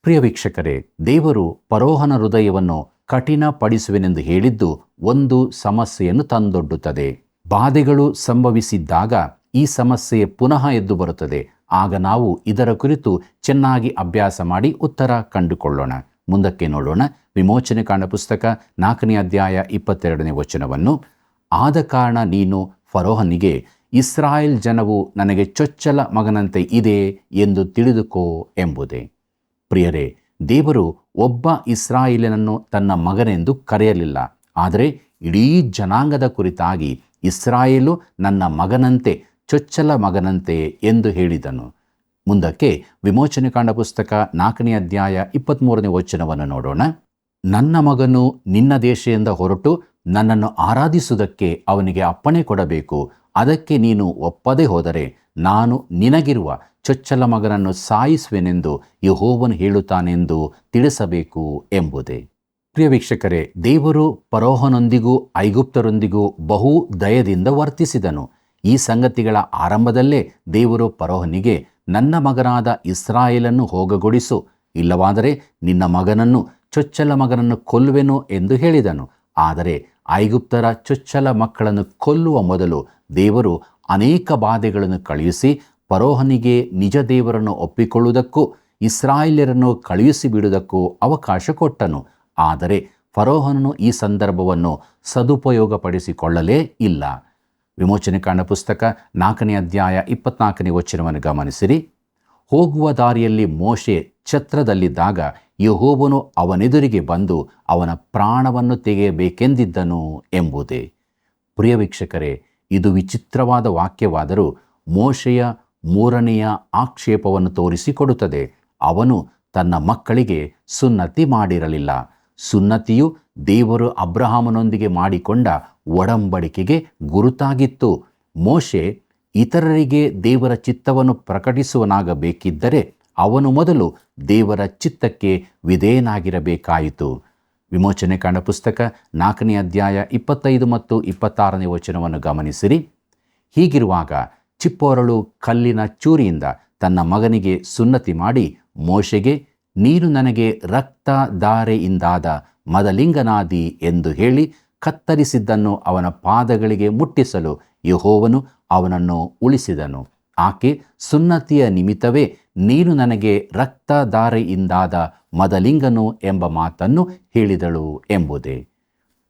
ಪ್ರಿಯ ವೀಕ್ಷಕರೇ, ದೇವರು ಫರೋಹನ ಹೃದಯವನ್ನು ಕಠಿಣಪಡಿಸುವೆನೆಂದು ಹೇಳಿದ್ದು ಒಂದು ಸಮಸ್ಯೆಯನ್ನು ತಂದೊಡ್ಡುತ್ತದೆ. ಬಾಧೆಗಳು ಸಂಭವಿಸಿದ್ದಾಗ ಈ ಸಮಸ್ಯೆ ಪುನಃ ಎದ್ದು ಬರುತ್ತದೆ. ಆಗ ನಾವು ಇದರ ಕುರಿತು ಚೆನ್ನಾಗಿ ಅಭ್ಯಾಸ ಮಾಡಿ ಉತ್ತರ ಕಂಡುಕೊಳ್ಳೋಣ. ಮುಂದಕ್ಕೆ ನೋಡೋಣ. ವಿಮೋಚನೆ ಕಾಂಡ ಪುಸ್ತಕ 4ನೇ ಅಧ್ಯಾಯ 22ನೇ ವಚನವನ್ನು. ಆದ ಕಾರಣ ನೀನು ಫರೋಹನಿಗೆ, ಇಸ್ರಾಯೇಲ್ ಜನವು ನನಗೆ ಚೊಚ್ಚಲ ಮಗನಂತೆ ಇದೆ ಎಂದು ತಿಳಿದುಕೋ ಎಂಬುದೇ. ಪ್ರಿಯರೇ, ದೇವರು ಒಬ್ಬ ಇಸ್ರಾಯೇಲನನ್ನು ತನ್ನ ಮಗನೆಂದು ಕರೆಯಲಿಲ್ಲ, ಆದರೆ ಇಡೀ ಜನಾಂಗದ ಕುರಿತಾಗಿ ಇಸ್ರಾಯೇಲು ನನ್ನ ಮಗನಂತೆ, ಚೊಚ್ಚಲ ಮಗನಂತೆ ಎಂದು ಹೇಳಿದನು. ಮುಂದಕ್ಕೆ ವಿಮೋಚನೆ ಕಾಂಡ ಪುಸ್ತಕ 4ನೇ ಅಧ್ಯಾಯ 23ನೇ ವಚನವನ್ನು ನೋಡೋಣ. ನನ್ನ ಮಗನು ನಿನ್ನ ದೇಶದಿಂದ ಹೊರಟು ನನ್ನನ್ನು ಆರಾಧಿಸುವುದಕ್ಕೆ ಅವನಿಗೆ ಅಪ್ಪಣೆ ಕೊಡಬೇಕು. ಅದಕ್ಕೆ ನೀನು ಒಪ್ಪದೆ ಹೋದರೆ ನಾನು ನಿನಗಿರುವ ಚೊಚ್ಚಲ ಮಗನನ್ನು ಸಾಯಿಸುವೆನೆಂದು ಯೆಹೋವನು ಹೇಳುತ್ತಾನೆಂದು ತಿಳಿಸಬೇಕು ಎಂಬುದೇ. ಪ್ರಿಯ ವೀಕ್ಷಕರೇ, ದೇವರು ಫರೋಹನೊಂದಿಗೂ ಐಗುಪ್ತರೊಂದಿಗೂ ಬಹು ದಯದಿಂದ ವರ್ತಿಸಿದನು. ಈ ಸಂಗತಿಗಳ ಆರಂಭದಲ್ಲೇ ದೇವರು ಫರೋಹನಿಗೆ, ನನ್ನ ಮಗನಾದ ಇಸ್ರಾಯೇಲನ್ನು ಹೋಗಗೊಡಿಸು, ಇಲ್ಲವಾದರೆ ನಿನ್ನ ಮಗನನ್ನು, ಚೊಚ್ಚಲ ಮಗನನ್ನು ಕೊಲ್ಲುವೆನು ಎಂದು ಹೇಳಿದನು. ಆದರೆ ಐಗುಪ್ತರ ಚೊಚ್ಚಲ ಮಕ್ಕಳನ್ನು ಕೊಲ್ಲುವ ಮೊದಲು ದೇವರು ಅನೇಕ ಬಾಧೆಗಳನ್ನು ಕಳುಹಿಸಿ ಫರೋಹನಿಗೆ ನಿಜ ದೇವರನ್ನು ಒಪ್ಪಿಕೊಳ್ಳುವುದಕ್ಕೂ ಇಸ್ರಾಯೇಲ್ಯರನ್ನು ಕಳುಹಿಸಿ ಬಿಡುವುದಕ್ಕೂ ಅವಕಾಶ ಕೊಟ್ಟನು. ಆದರೆ ಫರೋಹನನು ಈ ಸಂದರ್ಭವನ್ನು ಸದುಪಯೋಗಪಡಿಸಿಕೊಳ್ಳಲೇ ಇಲ್ಲ. ವಿಮೋಚನೆ ಕಾಂಡ ಪುಸ್ತಕ 4ನೇ ಅಧ್ಯಾಯ 24ನೇ ವಚನವನ್ನು ಗಮನಿಸಿರಿ. ಹೋಗುವ ದಾರಿಯಲ್ಲಿ ಮೋಶೆ ಛತ್ರದಲ್ಲಿದ್ದಾಗ ಯೆಹೋವನು ಅವನೆದುರಿಗೆ ಬಂದು ಅವನ ಪ್ರಾಣವನ್ನು ತೆಗೆಯಬೇಕೆಂದಿದ್ದನು ಎಂಬುದೇ. ಪ್ರಿಯ ವೀಕ್ಷಕರೇ, ಇದು ವಿಚಿತ್ರವಾದ ವಾಕ್ಯವಾದರೂ ಮೋಶೆಯ 3ನೆಯ ಆಕ್ಷೇಪವನ್ನು ತೋರಿಸಿಕೊಡುತ್ತದೆ. ಅವನು ತನ್ನ ಮಕ್ಕಳಿಗೆ ಸುನ್ನತಿ ಮಾಡಿರಲಿಲ್ಲ. ಸುನ್ನತಿಯು ದೇವರು ಅಬ್ರಹಾಮನೊಂದಿಗೆ ಮಾಡಿಕೊಂಡ ಒಡಂಬಡಿಕೆಗೆ ಗುರುತಾಗಿತ್ತು. ಮೋಶೆ ಇತರರಿಗೆ ದೇವರ ಚಿತ್ತವನ್ನು ಪ್ರಕಟಿಸುವನಾಗಬೇಕಿದ್ದರೆ ಅವನು ಮೊದಲು ದೇವರ ಚಿತ್ತಕ್ಕೆ ವಿಧೇಯನಾಗಿರಬೇಕಾಯಿತು. ವಿಮೋಚನೆ ಕಾಂಡ ಪುಸ್ತಕ 4ನೇ ಅಧ್ಯಾಯ 25 ಮತ್ತು 26ನೇ ವಚನವನ್ನು ಗಮನಿಸಿರಿ. ಹೀಗಿರುವಾಗ ಚಿಪ್ಪೋರಳು ಕಲ್ಲಿನ ಚೂರಿಯಿಂದ ತನ್ನ ಮಗನಿಗೆ ಸುನ್ನತಿ ಮಾಡಿ ಮೋಶೆಗೆ, ನೀನು ನನಗೆ ರಕ್ತಧಾರೆಯಿಂದಾದ ಮದಲಿಂಗನಾದಿ ಎಂದು ಹೇಳಿ ಕತ್ತರಿಸಿದ್ದನ್ನು ಅವನ ಪಾದಗಳಿಗೆ ಮುಟ್ಟಿಸಲು ಯೆಹೋವನು ಅವನನ್ನು ಉಳಿಸಿದನು. ಆಕೆ ಸುನ್ನತಿಯ ನಿಮಿತ್ತವೇ ನೀನು ನನಗೆ ರಕ್ತಧಾರೆಯಿಂದಾದ ಮದಲಿಂಗನು ಎಂಬ ಮಾತನ್ನು ಹೇಳಿದಳು ಎಂಬುದೇ.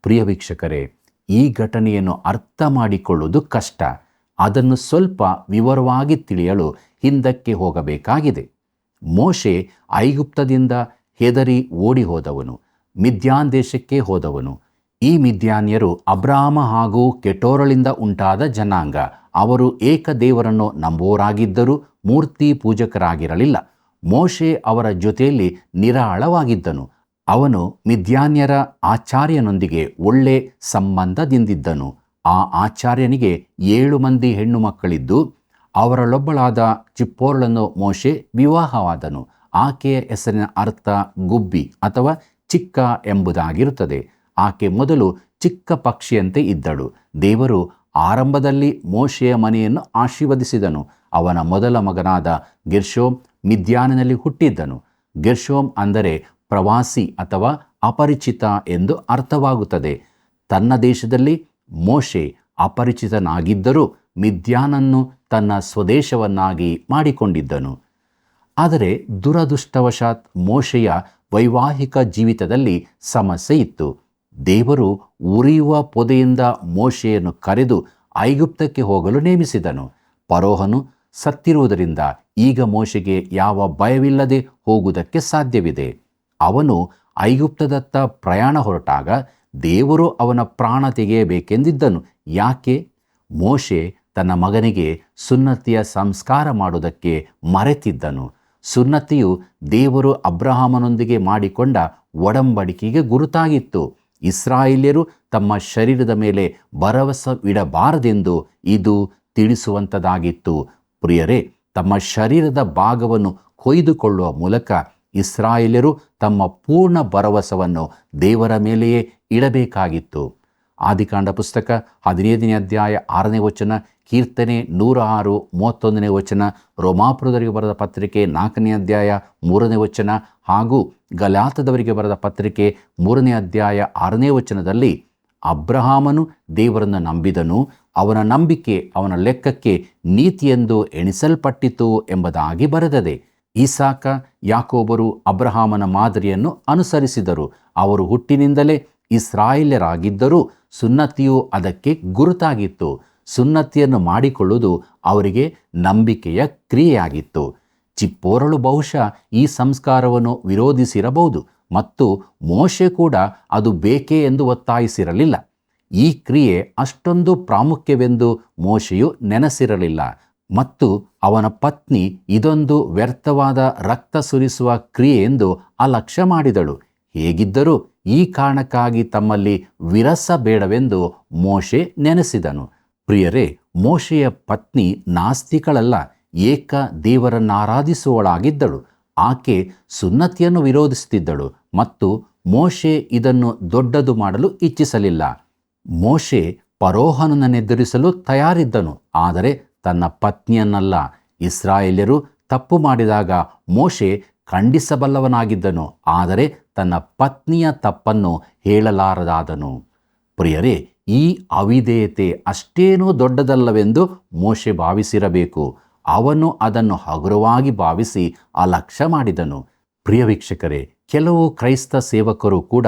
ಪ್ರಿಯ ವೀಕ್ಷಕರೇ, ಈ ಘಟನೆಯನ್ನು ಅರ್ಥ ಮಾಡಿಕೊಳ್ಳುವುದು ಕಷ್ಟ. ಅದನ್ನು ಸ್ವಲ್ಪ ವಿವರವಾಗಿ ತಿಳಿಯಲು ಹಿಂದಕ್ಕೆ ಹೋಗಬೇಕಾಗಿದೆ. ಮೋಶೆ ಐಗುಪ್ತದಿಂದ ಹೆದರಿ ಓಡಿ ಹೋದವನು, ಮಿದ್ಯಾನ್ ದೇಶಕ್ಕೆ ಹೋದವನು. ಈ ಮಿದ್ಯಾನ್ಯರು ಅಬ್ರಾಮ ಹಾಗೂ ಕೆಟೋರಳಿಂದ ಉಂಟಾದ ಜನಾಂಗ. ಅವರು ಏಕದೇವರನ್ನು ನಂಬುವರಾಗಿದ್ದರೂ ಮೂರ್ತಿ ಪೂಜಕರಾಗಿರಲಿಲ್ಲ. ಮೋಶೆ ಅವರ ಜೊತೆಯಲ್ಲಿ ನಿರಾಳವಾಗಿದ್ದನು. ಅವನು ಮಿದ್ಯಾನ್ಯರ ಆಚಾರ್ಯನೊಂದಿಗೆ ಒಳ್ಳೆ ಸಂಬಂಧದಿಂದಿದ್ದನು. ಆ ಆಚಾರ್ಯನಿಗೆ 7 ಮಂದಿ ಹೆಣ್ಣು ಮಕ್ಕಳಿದ್ದು ಅವರಲ್ಲೊಬ್ಬಳಾದ ಚಿಪ್ಪೋರಳನ್ನು ಮೋಶೆ ವಿವಾಹವಾದನು. ಆಕೆಯ ಹೆಸರಿನ ಅರ್ಥ ಗುಬ್ಬಿ ಅಥವಾ ಚಿಕ್ಕ ಎಂಬುದಾಗಿರುತ್ತದೆ. ಆಕೆ ಮೊದಲು ಚಿಕ್ಕ ಪಕ್ಷಿಯಂತೆ ಇದ್ದಳು. ದೇವರು ಆರಂಭದಲ್ಲಿ ಮೋಶೆಯ ಮನೆಯನ್ನು ಆಶೀರ್ವದಿಸಿದನು. ಅವನ ಮೊದಲ ಮಗನಾದ ಗೆರ್ಷೋಮ್ ಮಿದ್ಯಾನಿನಲ್ಲಿ ಹುಟ್ಟಿದ್ದನು. ಗೆರ್ಷೋಮ್ ಅಂದರೆ ಪ್ರವಾಸಿ ಅಥವಾ ಅಪರಿಚಿತ ಎಂದು ಅರ್ಥವಾಗುತ್ತದೆ. ತನ್ನ ದೇಶದಲ್ಲಿ ಮೋಶೆ ಅಪರಿಚಿತನಾಗಿದ್ದರೂ ಮಿದ್ಯಾನನ್ನು ತನ್ನ ಸ್ವದೇಶವನ್ನಾಗಿ ಮಾಡಿಕೊಂಡಿದ್ದನು. ಆದರೆ ದುರದೃಷ್ಟವಶಾತ್ ಮೋಶೆಯ ವೈವಾಹಿಕ ಜೀವಿತದಲ್ಲಿ ಸಮಸ್ಯೆ ಇತ್ತು. ದೇವರು ಉರಿಯುವ ಪೊದೆಯಿಂದ ಮೋಶೆಯನ್ನು ಕರೆದು ಐಗುಪ್ತಕ್ಕೆ ಹೋಗಲು ನೇಮಿಸಿದನು. ಫರೋಹನು ಸತ್ತಿರುವುದರಿಂದ ಈಗ ಮೋಶೆಗೆ ಯಾವ ಭಯವಿಲ್ಲದೆ ಹೋಗುವುದಕ್ಕೆ ಸಾಧ್ಯವಿದೆ. ಅವನು ಐಗುಪ್ತದತ್ತ ಪ್ರಯಾಣ ಹೊರಟಾಗ ದೇವರು ಅವನ ಪ್ರಾಣ ತೆಗೆಯಬೇಕೆಂದಿದ್ದನು. ಯಾಕೆ? ಮೋಶೆ ತನ್ನ ಮಗನಿಗೆ ಸುನ್ನತಿಯ ಸಂಸ್ಕಾರ ಮಾಡುವುದಕ್ಕೆ ಮರೆತಿದ್ದನು. ಸುನ್ನತಿಯು ದೇವರು ಅಬ್ರಹಾಮನೊಂದಿಗೆ ಮಾಡಿಕೊಂಡ ಒಡಂಬಡಿಕೆಗೆ ಗುರುತಾಗಿತ್ತು. ಇಸ್ರಾಯೇಲ್ಯರು ತಮ್ಮ ಶರೀರದ ಮೇಲೆ ಭರವಸವಿಡಬಾರದೆಂದು ಇದು ತಿಳಿಸುವಂಥದ್ದಾಗಿತ್ತು. ಪ್ರಿಯರೇ, ತಮ್ಮ ಶರೀರದ ಭಾಗವನ್ನು ಕೊಯ್ದುಕೊಳ್ಳುವ ಮೂಲಕ ಇಸ್ರಾಯೇಲ್ಯರು ತಮ್ಮ ಪೂರ್ಣ ಭರವಸವನ್ನು ದೇವರ ಮೇಲೆಯೇ ಇಡಬೇಕಾಗಿತ್ತು. ಆದಿಕಾಂಡ ಪುಸ್ತಕ 15ನೇ ಅಧ್ಯಾಯ 6ನೇ ವಚನ, ಕೀರ್ತನೆ 106 31ನೇ ವಚನ, ರೋಮಾಪುರದವರಿಗೆ ಬರೆದ ಪತ್ರಿಕೆ 4ನೇ ಅಧ್ಯಾಯ 3ನೇ ವಚನ ಹಾಗೂ ಗಲಾತದವರಿಗೆ ಬರೆದ ಪತ್ರಿಕೆ 3ನೇ ಅಧ್ಯಾಯ 6ನೇ ವಚನದಲ್ಲಿ ಅಬ್ರಹಾಮನು ದೇವರನ್ನು ನಂಬಿದನು, ಅವನ ನಂಬಿಕೆ ಅವನ ಲೆಕ್ಕಕ್ಕೆ ನೀತಿಯೆಂದು ಎಣಿಸಲ್ಪಟ್ಟಿತು ಎಂಬುದಾಗಿ ಬರೆದದೆ. ಇಸಾಕ, ಯಾಕೋಬರು ಅಬ್ರಹಾಮನ ಮಾದರಿಯನ್ನು ಅನುಸರಿಸಿದರು. ಅವರು ಹುಟ್ಟಿನಿಂದಲೇ ಇಸ್ರಾಯೇಲ್ಯರಾಗಿದ್ದರೂ ಸುನ್ನತಿಯು ಅದಕ್ಕೆ ಗುರುತಾಗಿತ್ತು. ಸುನ್ನತಿಯನ್ನು ಮಾಡಿಕೊಳ್ಳುವುದು ಅವರಿಗೆ ನಂಬಿಕೆಯ ಕ್ರಿಯೆಯಾಗಿತ್ತು. ಚಿಪ್ಪೋರಳು ಬಹುಶಃ ಈ ಸಂಸ್ಕಾರವನ್ನು ವಿರೋಧಿಸಿರಬಹುದು ಮತ್ತು ಮೋಶೆ ಕೂಡ ಅದು ಬೇಕೇ ಎಂದು ಒತ್ತಾಯಿಸಿರಲಿಲ್ಲ. ಈ ಕ್ರಿಯೆ ಅಷ್ಟೊಂದು ಪ್ರಾಮುಖ್ಯವೆಂದು ಮೋಶೆಯು ನೆನೆಸಿರಲಿಲ್ಲ ಮತ್ತು ಅವನ ಪತ್ನಿ ಇದೊಂದು ವ್ಯರ್ಥವಾದ ರಕ್ತ ಸುರಿಸುವ ಕ್ರಿಯೆ ಎಂದು ಅಲಕ್ಷ್ಯ ಮಾಡಿದಳು. ಹೇಗಿದ್ದರೂ ಈ ಕಾರಣಕ್ಕಾಗಿ ತಮ್ಮಲ್ಲಿ ವಿರಸ ಬೇಡವೆಂದು ಮೋಶೆ ನೆನೆಸಿದನು. ಪ್ರಿಯರೇ, ಮೋಶೆಯ ಪತ್ನಿ ನಾಸ್ತಿಕಳಲ್ಲ, ಏಕ ದೇವರನ್ನಾರಾಧಿಸುವಳಾಗಿದ್ದಳು. ಆಕೆ ಸುನ್ನತಿಯನ್ನು ವಿರೋಧಿಸುತ್ತಿದ್ದಳು ಮತ್ತು ಮೋಶೆ ಇದನ್ನು ದೊಡ್ಡದು ಮಾಡಲು ಇಚ್ಛಿಸಲಿಲ್ಲ. ಮೋಶೆ ಫರೋಹನನ್ನೆದುರಿಸಲು ತಯಾರಿದ್ದನು, ಆದರೆ ತನ್ನ ಪತ್ನಿಯನ್ನಲ್ಲ. ಇಸ್ರಾಯೇಲ್ಯರು ತಪ್ಪು ಮಾಡಿದಾಗ ಮೋಶೆ ಖಂಡಿಸಬಲ್ಲವನಾಗಿದ್ದನು, ಆದರೆ ತನ್ನ ಪತ್ನಿಯ ತಪ್ಪನ್ನು ಹೇಳಲಾರದಾದನು. ಪ್ರಿಯರೇ, ಈ ಅವಿಧೇಯತೆ ಅಷ್ಟೇನೂ ದೊಡ್ಡದಲ್ಲವೆಂದು ಮೋಶೆ ಭಾವಿಸಿರಬೇಕು. ಅವನು ಅದನ್ನು ಹಗುರವಾಗಿ ಭಾವಿಸಿ ಅಲಕ್ಷ್ಯ ಮಾಡಿದನು. ಪ್ರಿಯ ವೀಕ್ಷಕರೇ, ಕೆಲವು ಕ್ರೈಸ್ತ ಸೇವಕರು ಕೂಡ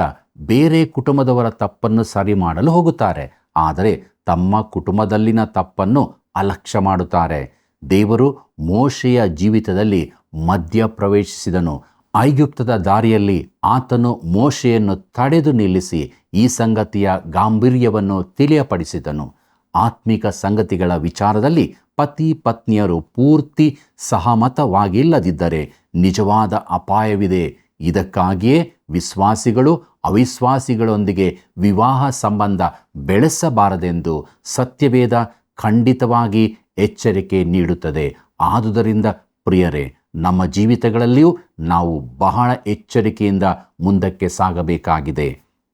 ಬೇರೆ ಕುಟುಂಬದವರ ತಪ್ಪನ್ನು ಸರಿ ಮಾಡಲು ಹೋಗುತ್ತಾರೆ, ಆದರೆ ತಮ್ಮ ಕುಟುಂಬದಲ್ಲಿನ ತಪ್ಪನ್ನು ಅಲಕ್ಷ್ಯ ಮಾಡುತ್ತಾರೆ. ದೇವರು ಮೋಶೆಯ ಜೀವಿತದಲ್ಲಿ ಮಧ್ಯ ಪ್ರವೇಶಿಸಿದನು. ಐಗುಪ್ತದ ದಾರಿಯಲ್ಲಿ ಆತನು ಮೋಶೆಯನ್ನು ತಡೆದು ನಿಲ್ಲಿಸಿ ಈ ಸಂಗತಿಯ ಗಾಂಭೀರ್ಯವನ್ನು ತಿಳಿಯಪಡಿಸಿದನು. ಆತ್ಮಿಕ ಸಂಗತಿಗಳ ವಿಚಾರದಲ್ಲಿ ಪತಿ ಪತ್ನಿಯರು ಪೂರ್ತಿ ಸಹಮತವಾಗಿಲ್ಲದಿದ್ದರೆ ನಿಜವಾದ ಅಪಾಯವಿದೆ. ಇದಕ್ಕಾಗಿಯೇ ವಿಶ್ವಾಸಿಗಳು ಅವಿಶ್ವಾಸಿಗಳೊಂದಿಗೆ ವಿವಾಹ ಸಂಬಂಧ ಬೆಳೆಸಬಾರದೆಂದು ಸತ್ಯವೇದ ಖಂಡಿತವಾಗಿ ಎಚ್ಚರಿಕೆ ನೀಡುತ್ತದೆ. ಆದುದರಿಂದ ಪ್ರಿಯರೇ, ನಮ್ಮ ಜೀವಿತಗಳಲ್ಲಿಯೂ ನಾವು ಬಹಳ ಎಚ್ಚರಿಕೆಯಿಂದ ಮುಂದಕ್ಕೆ ಸಾಗಬೇಕಾಗಿದೆ.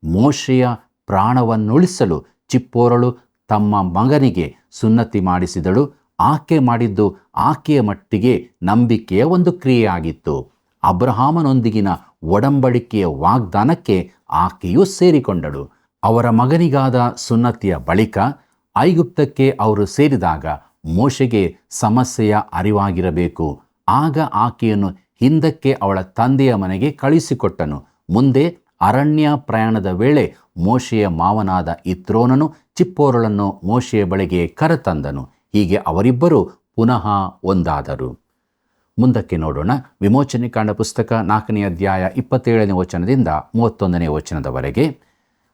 ಮೋಶೆಯ ಪ್ರಾಣವನ್ನುಳಿಸಲು ಚಿಪ್ಪೋರಳು ತಮ್ಮ ಮಗನಿಗೆ ಸುನ್ನತಿ ಮಾಡಿಸಿದಳು. ಆಕೆ ಮಾಡಿದ್ದು ಆಕೆಯ ಮಟ್ಟಿಗೆ ನಂಬಿಕೆಯ ಒಂದು ಕ್ರಿಯೆಯಾಗಿತ್ತು. ಅಬ್ರಹಾಮನೊಂದಿಗಿನ ಒಡಂಬಡಿಕೆಯ ವಾಗ್ದಾನಕ್ಕೆ ಆಕೆಯೂ ಸೇರಿಕೊಂಡಳು. ಅವರ ಮಗನಿಗಾದ ಸುನ್ನತಿಯ ಬಳಿಕ ಐಗುಪ್ತಕ್ಕೆ ಅವರು ಸೇರಿದಾಗ ಮೋಶೆಗೆ ಸಮಸ್ಯೆಯ ಅರಿವಾಗಿರಬೇಕು. ಆಗ ಆಕೆಯನ್ನು ಹಿಂದಕ್ಕೆ ಅವಳ ತಂದೆಯ ಮನೆಗೆ ಕಳುಹಿಸಿಕೊಟ್ಟನು. ಮುಂದೆ ಅರಣ್ಯ ಪ್ರಯಾಣದ ವೇಳೆ ಮೋಶೆಯ ಮಾವನಾದ ಇತ್ರೋನನು ಚಿಪ್ಪೋರಳನ್ನು ಮೋಶೆಯ ಬಳಿಗೆ ಕರೆತಂದನು. ಹೀಗೆ ಅವರಿಬ್ಬರು ಪುನಃ ಒಂದಾದರು. ಮುಂದಕ್ಕೆ ನೋಡೋಣ. ವಿಮೋಚನೆ ಕಾಂಡ ಪುಸ್ತಕ 4ನೇ ಅಧ್ಯಾಯ 27ನೇ ವಚನದಿಂದ 31ನೇ ವಚನದವರೆಗೆ.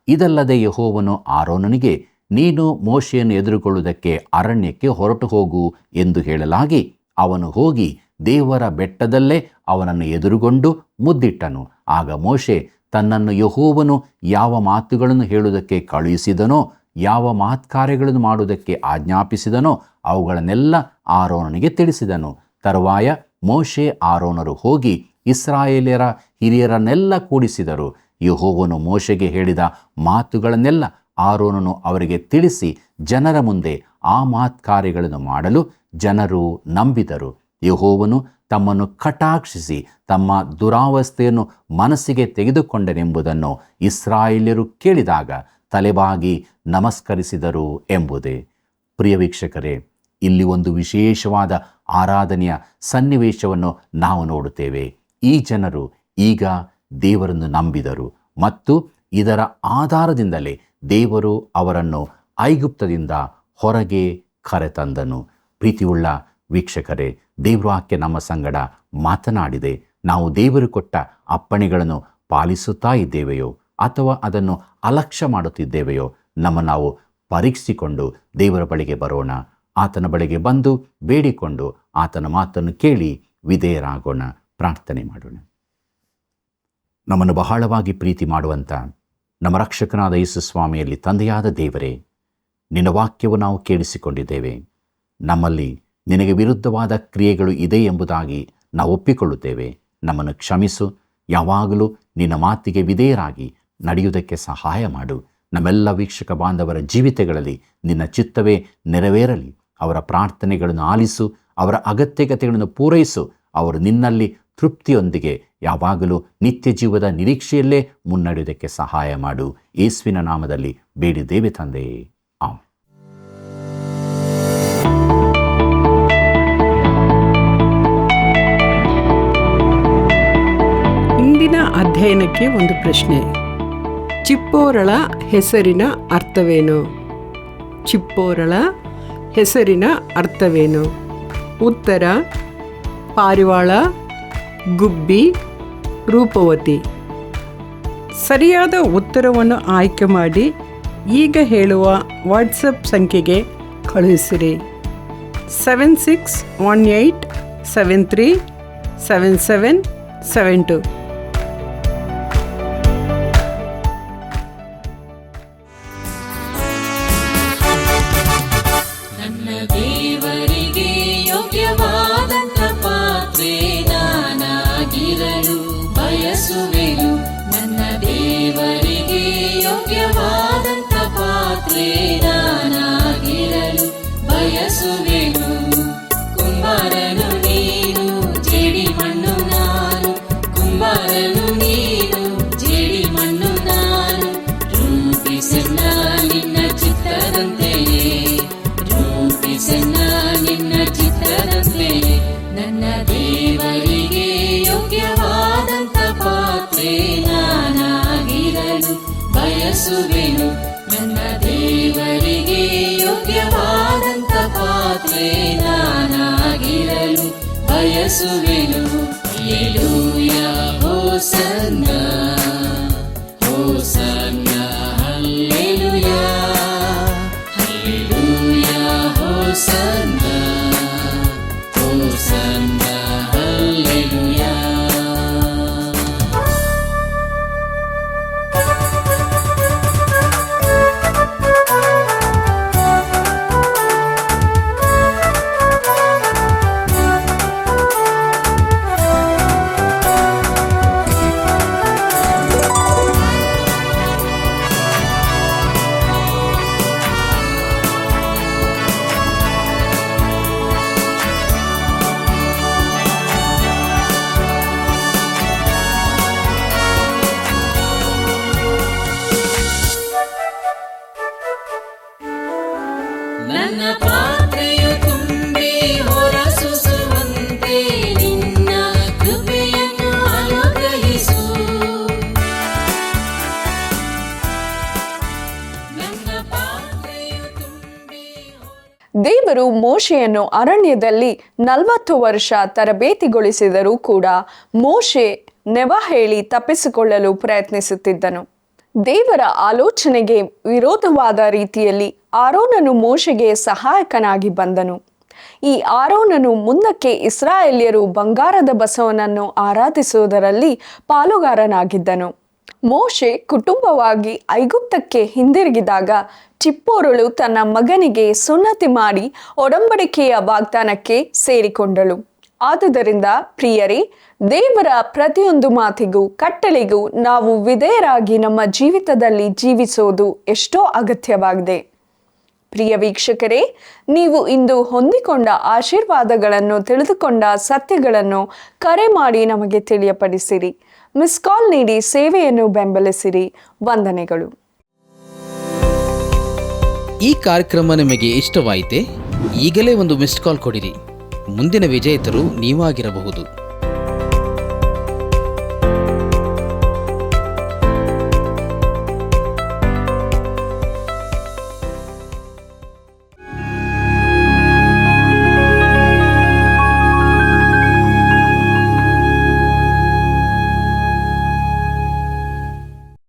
ಇದಲ್ಲದೆ ಯೆಹೋವನು ಆರೋನನಿಗೆ, ನೀನು ಮೋಶೆಯನ್ನು ಎದುರುಗೊಳ್ಳುವುದಕ್ಕೆ ಅರಣ್ಯಕ್ಕೆ ಹೊರಟು ಹೋಗು ಎಂದು ಹೇಳಲಾಗಿ ಅವನು ಹೋಗಿ ದೇವರ ಬೆಟ್ಟದಲ್ಲೇ ಅವನನ್ನು ಎದುರುಗೊಂಡು ಮುದ್ದಿಟ್ಟನು. ಆಗ ಮೋಶೆ ತನ್ನನ್ನು ಯೆಹೋವನು ಯಾವ ಮಾತುಗಳನ್ನು ಹೇಳುವುದಕ್ಕೆ ಕಳುಹಿಸಿದನೋ, ಯಾವ ಮಹತ್ಕಾರ್ಯಗಳನ್ನು ಮಾಡುವುದಕ್ಕೆ ಆಜ್ಞಾಪಿಸಿದನೋ ಅವುಗಳನ್ನೆಲ್ಲ ಆರೋನನಿಗೆ ತಿಳಿಸಿದನು. ತರುವಾಯ ಮೋಶೆ ಆರೋನರು ಹೋಗಿ ಇಸ್ರಾಯೇಲ್ಯರ ಹಿರಿಯರನ್ನೆಲ್ಲ ಕೂಡಿಸಿದರು. ಯೆಹೋವನು ಮೋಶೆಗೆ ಹೇಳಿದ ಮಾತುಗಳನ್ನೆಲ್ಲ ಆರೋನನು ಅವರಿಗೆ ತಿಳಿಸಿ ಜನರ ಮುಂದೆ ಆ ಮಹತ್ಕಾರ್ಯಗಳನ್ನು ಮಾಡಲು ಜನರು ನಂಬಿದರು. ಯೆಹೋವನು ತಮ್ಮನ್ನು ಕಟಾಕ್ಷಿಸಿ ತಮ್ಮ ದುರಾವಸ್ಥೆಯನ್ನು ಮನಸ್ಸಿಗೆ ತೆಗೆದುಕೊಂಡನೆಂಬುದನ್ನು ಇಸ್ರಾಯೇಲ್ಯರು ಕೇಳಿದಾಗ ತಲೆಬಾಗಿ ನಮಸ್ಕರಿಸಿದರು ಎಂಬುದೇ. ಪ್ರಿಯ ವೀಕ್ಷಕರೇ, ಇಲ್ಲಿ ಒಂದು ವಿಶೇಷವಾದ ಆರಾಧನೆಯ ಸನ್ನಿವೇಶವನ್ನು ನಾವು ನೋಡುತ್ತೇವೆ. ಈ ಜನರು ಈಗ ದೇವರನ್ನು ನಂಬಿದರು ಮತ್ತು ಇದರ ಆಧಾರದಿಂದಲೇ ದೇವರು ಅವರನ್ನು ಐಗುಪ್ತದಿಂದ ಹೊರಗೆ ಕರೆತಂದನು. ಪ್ರೀತಿಯುಳ್ಳ ವೀಕ್ಷಕರೇ, ದೇವರ ವಾಕ್ಯ ನಮ್ಮ ಸಂಗಡ ಮಾತನಾಡಿದೆ. ನಾವು ದೇವರು ಕೊಟ್ಟ ಅಪ್ಪಣೆಗಳನ್ನು ಪಾಲಿಸುತ್ತಾ ಇದ್ದೇವೆಯೋ ಅಥವಾ ಅದನ್ನು ಅಲಕ್ಷ್ಯ ಮಾಡುತ್ತಿದ್ದೇವೆಯೋ ನಾವು ಪರೀಕ್ಷಿಸಿಕೊಂಡು ದೇವರ ಬಳಿಗೆ ಬರೋಣ. ಆತನ ಬಳಿಗೆ ಬಂದು ಬೇಡಿಕೊಂಡು ಆತನ ಮಾತನ್ನು ಕೇಳಿ ವಿಧೇಯರಾಗೋಣ. ಪ್ರಾರ್ಥನೆ ಮಾಡೋಣ. ನಮ್ಮನ್ನು ಬಹಳವಾಗಿ ಪ್ರೀತಿ ಮಾಡುವಂಥ ನಮ್ಮ ರಕ್ಷಕನಾದ ಯೇಸು ಸ್ವಾಮಿಯಲ್ಲಿ ತಂದೆಯಾದ ದೇವರೇ, ನಿನ್ನ ವಾಕ್ಯವು ನಾವು ಕೇಳಿಸಿಕೊಂಡಿದ್ದೇವೆ. ನಮ್ಮಲ್ಲಿ ನಿನಗೆ ವಿರುದ್ಧವಾದ ಕ್ರಿಯೆಗಳು ಇದೆ ಎಂಬುದಾಗಿ ನಾವು ಒಪ್ಪಿಕೊಳ್ಳುತ್ತೇವೆ. ನಮ್ಮನ್ನು ಕ್ಷಮಿಸು. ಯಾವಾಗಲೂ ನಿನ್ನ ಮಾತಿಗೆ ವಿಧೇಯರಾಗಿ ನಡೆಯುವುದಕ್ಕೆ ಸಹಾಯ ಮಾಡು. ನಮ್ಮೆಲ್ಲ ವೀಕ್ಷಕ ಬಾಂಧವರ ಜೀವಿತಗಳಲ್ಲಿ ನಿನ್ನ ಚಿತ್ತವೇ ನೆರವೇರಲಿ. ಅವರ ಪ್ರಾರ್ಥನೆಗಳನ್ನು ಆಲಿಸು, ಅವರ ಅಗತ್ಯತೆಗಳನ್ನು ಪೂರೈಸು. ಅವರು ನಿನ್ನಲ್ಲಿ ತೃಪ್ತಿಯೊಂದಿಗೆ ಯಾವಾಗಲೂ ನಿತ್ಯ ಜೀವದ ನಿರೀಕ್ಷೆಯಲ್ಲೇ ಮುನ್ನಡೆಯುವುದಕ್ಕೆ ಸಹಾಯ ಮಾಡು. ಯೇಸುವಿನ ನಾಮದಲ್ಲಿ ಬೇಡಿದ್ದೇವೆ ತಂದೆಯೇ, ಆಮೆನ್. ಇಂದಿನ ಅಧ್ಯಯನಕ್ಕೆ ಒಂದು ಪ್ರಶ್ನೆ. ಚಿಪ್ಪೋರಳ ಹೆಸರಿನ ಅರ್ಥವೇನು? ಚಿಪ್ಪೋರಳ ಹೆಸರಿನ ಅರ್ಥವೇನು? ಉತ್ತರ: ಪಾರಿವಾಳ, ಗುಬ್ಬಿ, ರೂಪವತಿ. ಸರಿಯಾದ ಉತ್ತರವನ್ನು ಆಯ್ಕೆ ಮಾಡಿ ಈಗ ಹೇಳುವ ವಾಟ್ಸಪ್ ಸಂಖ್ಯೆಗೆ ಕಳುಹಿಸಿರಿ. 7618737772. ನನ್ನ ದೇವರಿಗೆ ಯೋಗ್ಯವಾದಂತ ಪಾತ್ರೆ ನಾನಾಗಿರಲು ಬಯಸುವೆನು. ನನ್ನ ದೇವರಿಗೆ ಯೋಗ್ಯವಾದಂತ ಪಾತ್ರೆ ನಾನಾಗಿರಲು ಬಯಸುವೆನು. ಕುಂಬಾರನು ನೀನು, ಜೇಡಿ ಮಣ್ಣು ನಾನು. ಕುಂಬಾರನು ನೀನು, ಜೇಡಿ ಮಣ್ಣು ನಾನು. ರೂಪಿಸನ್ನ ನಿನ್ನ ಚಿತ್ತದಂತೆಯೇ, ರೂಪಿಸನ್ನ ನಿನ್ನ ಚಿತ್ತದಂತೆಯೇ. ನನ್ನ ದೇವರಿಗೆ ಯೋಗ್ಯವಾದಂತ ಪಾತ್ರೆ ನಾನಾಗಿರಲು ಬಯಸುವೆನು. ನನ್ನ ದೇವರಿಗೆ ಯೋಗ್ಯವಾದಂತ ಪಾತ್ರೆ ನಾನಾಗಿರಲು ಬಯಸುವೆನು. Hallelujah, hosanna, hosanna, hallelujah, hallelujah, hosanna, hosanna, hallelujah. ನನ್ನ ಪಾತ್ರೆಯು ತುಂಬಿ ಹೊರಸೂಸುವಂತೆ ನಿನ್ನ ಕೃಪೆಯನ್ನು ಅನುಗ್ರಹಿಸು. ನನ್ನ ಪಾತ್ರೆಯು ತುಂಬಿ ದೇವರು ಮೋಶೆಯನ್ನು ಅರಣ್ಯದಲ್ಲಿ 40 ವರ್ಷ ತರಬೇತಿಗೊಳಿಸಿದರೂ ಕೂಡ ಮೋಶೆ ನೆವ ಹೇಳಿ ತಪ್ಪಿಸಿಕೊಳ್ಳಲು ಪ್ರಯತ್ನಿಸುತ್ತಿದ್ದನು. ದೇವರ ಆಲೋಚನೆಗೆ ವಿರೋಧವಾದ ರೀತಿಯಲ್ಲಿ ಆರೋನನು ಮೋಶೆಗೆ ಸಹಾಯಕನಾಗಿ ಬಂದನು. ಈ ಆರೋನನು ಮುಂದಕ್ಕೆ ಇಸ್ರಾಯೇಲ್ಯರು ಬಂಗಾರದ ಬಸವನನ್ನು ಆರಾಧಿಸುವುದರಲ್ಲಿ ಪಾಲುಗಾರನಾಗಿದ್ದನು. ಮೋಶೆ ಕುಟುಂಬವಾಗಿ ಐಗುಪ್ತಕ್ಕೆ ಹಿಂದಿರುಗಿದಾಗ ಚಿಪ್ಪೋರಳು ತನ್ನ ಮಗನಿಗೆ ಸುನ್ನತಿ ಮಾಡಿ ಒಡಂಬಡಿಕೆಯ ವಾಗ್ದಾನಕ್ಕೆ ಸೇರಿಕೊಂಡಳು. ಆದುದರಿಂದ ಪ್ರಿಯರೇ, ದೇವರ ಪ್ರತಿಯೊಂದು ಮಾತಿಗೂ ಕಟ್ಟಳೆಗೂ ನಾವು ವಿಧೇಯರಾಗಿ ನಮ್ಮ ಜೀವಿತದಲ್ಲಿ ಜೀವಿಸುವುದು ಎಷ್ಟೋ ಅಗತ್ಯವಾಗಿದೆ. ಪ್ರಿಯ ವೀಕ್ಷಕರೇ, ನೀವು ಇಂದು ಹೊಂದಿಕೊಂಡ ಆಶೀರ್ವಾದಗಳನ್ನು, ತಿಳಿದುಕೊಂಡ ಸತ್ಯಗಳನ್ನು ಕರೆ ಮಾಡಿ ನಮಗೆ ತಿಳಿಯಪಡಿಸಿರಿ. ಮಿಸ್ ಕಾಲ್ ನೀಡಿ ಸೇವೆಯನ್ನು ಬೆಂಬಲಿಸಿರಿ. ವಂದನೆಗಳು. ಈ ಕಾರ್ಯಕ್ರಮ ನಿಮಗೆ ಇಷ್ಟವಾಯಿತೆ? ಈಗಲೇ ಒಂದು ಮಿಸ್ಡ್ ಕಾಲ್ ಕೊಡಿರಿ. ಮುಂದಿನ ವಿಜೇತರು ನೀವಾಗಿರಬಹುದು.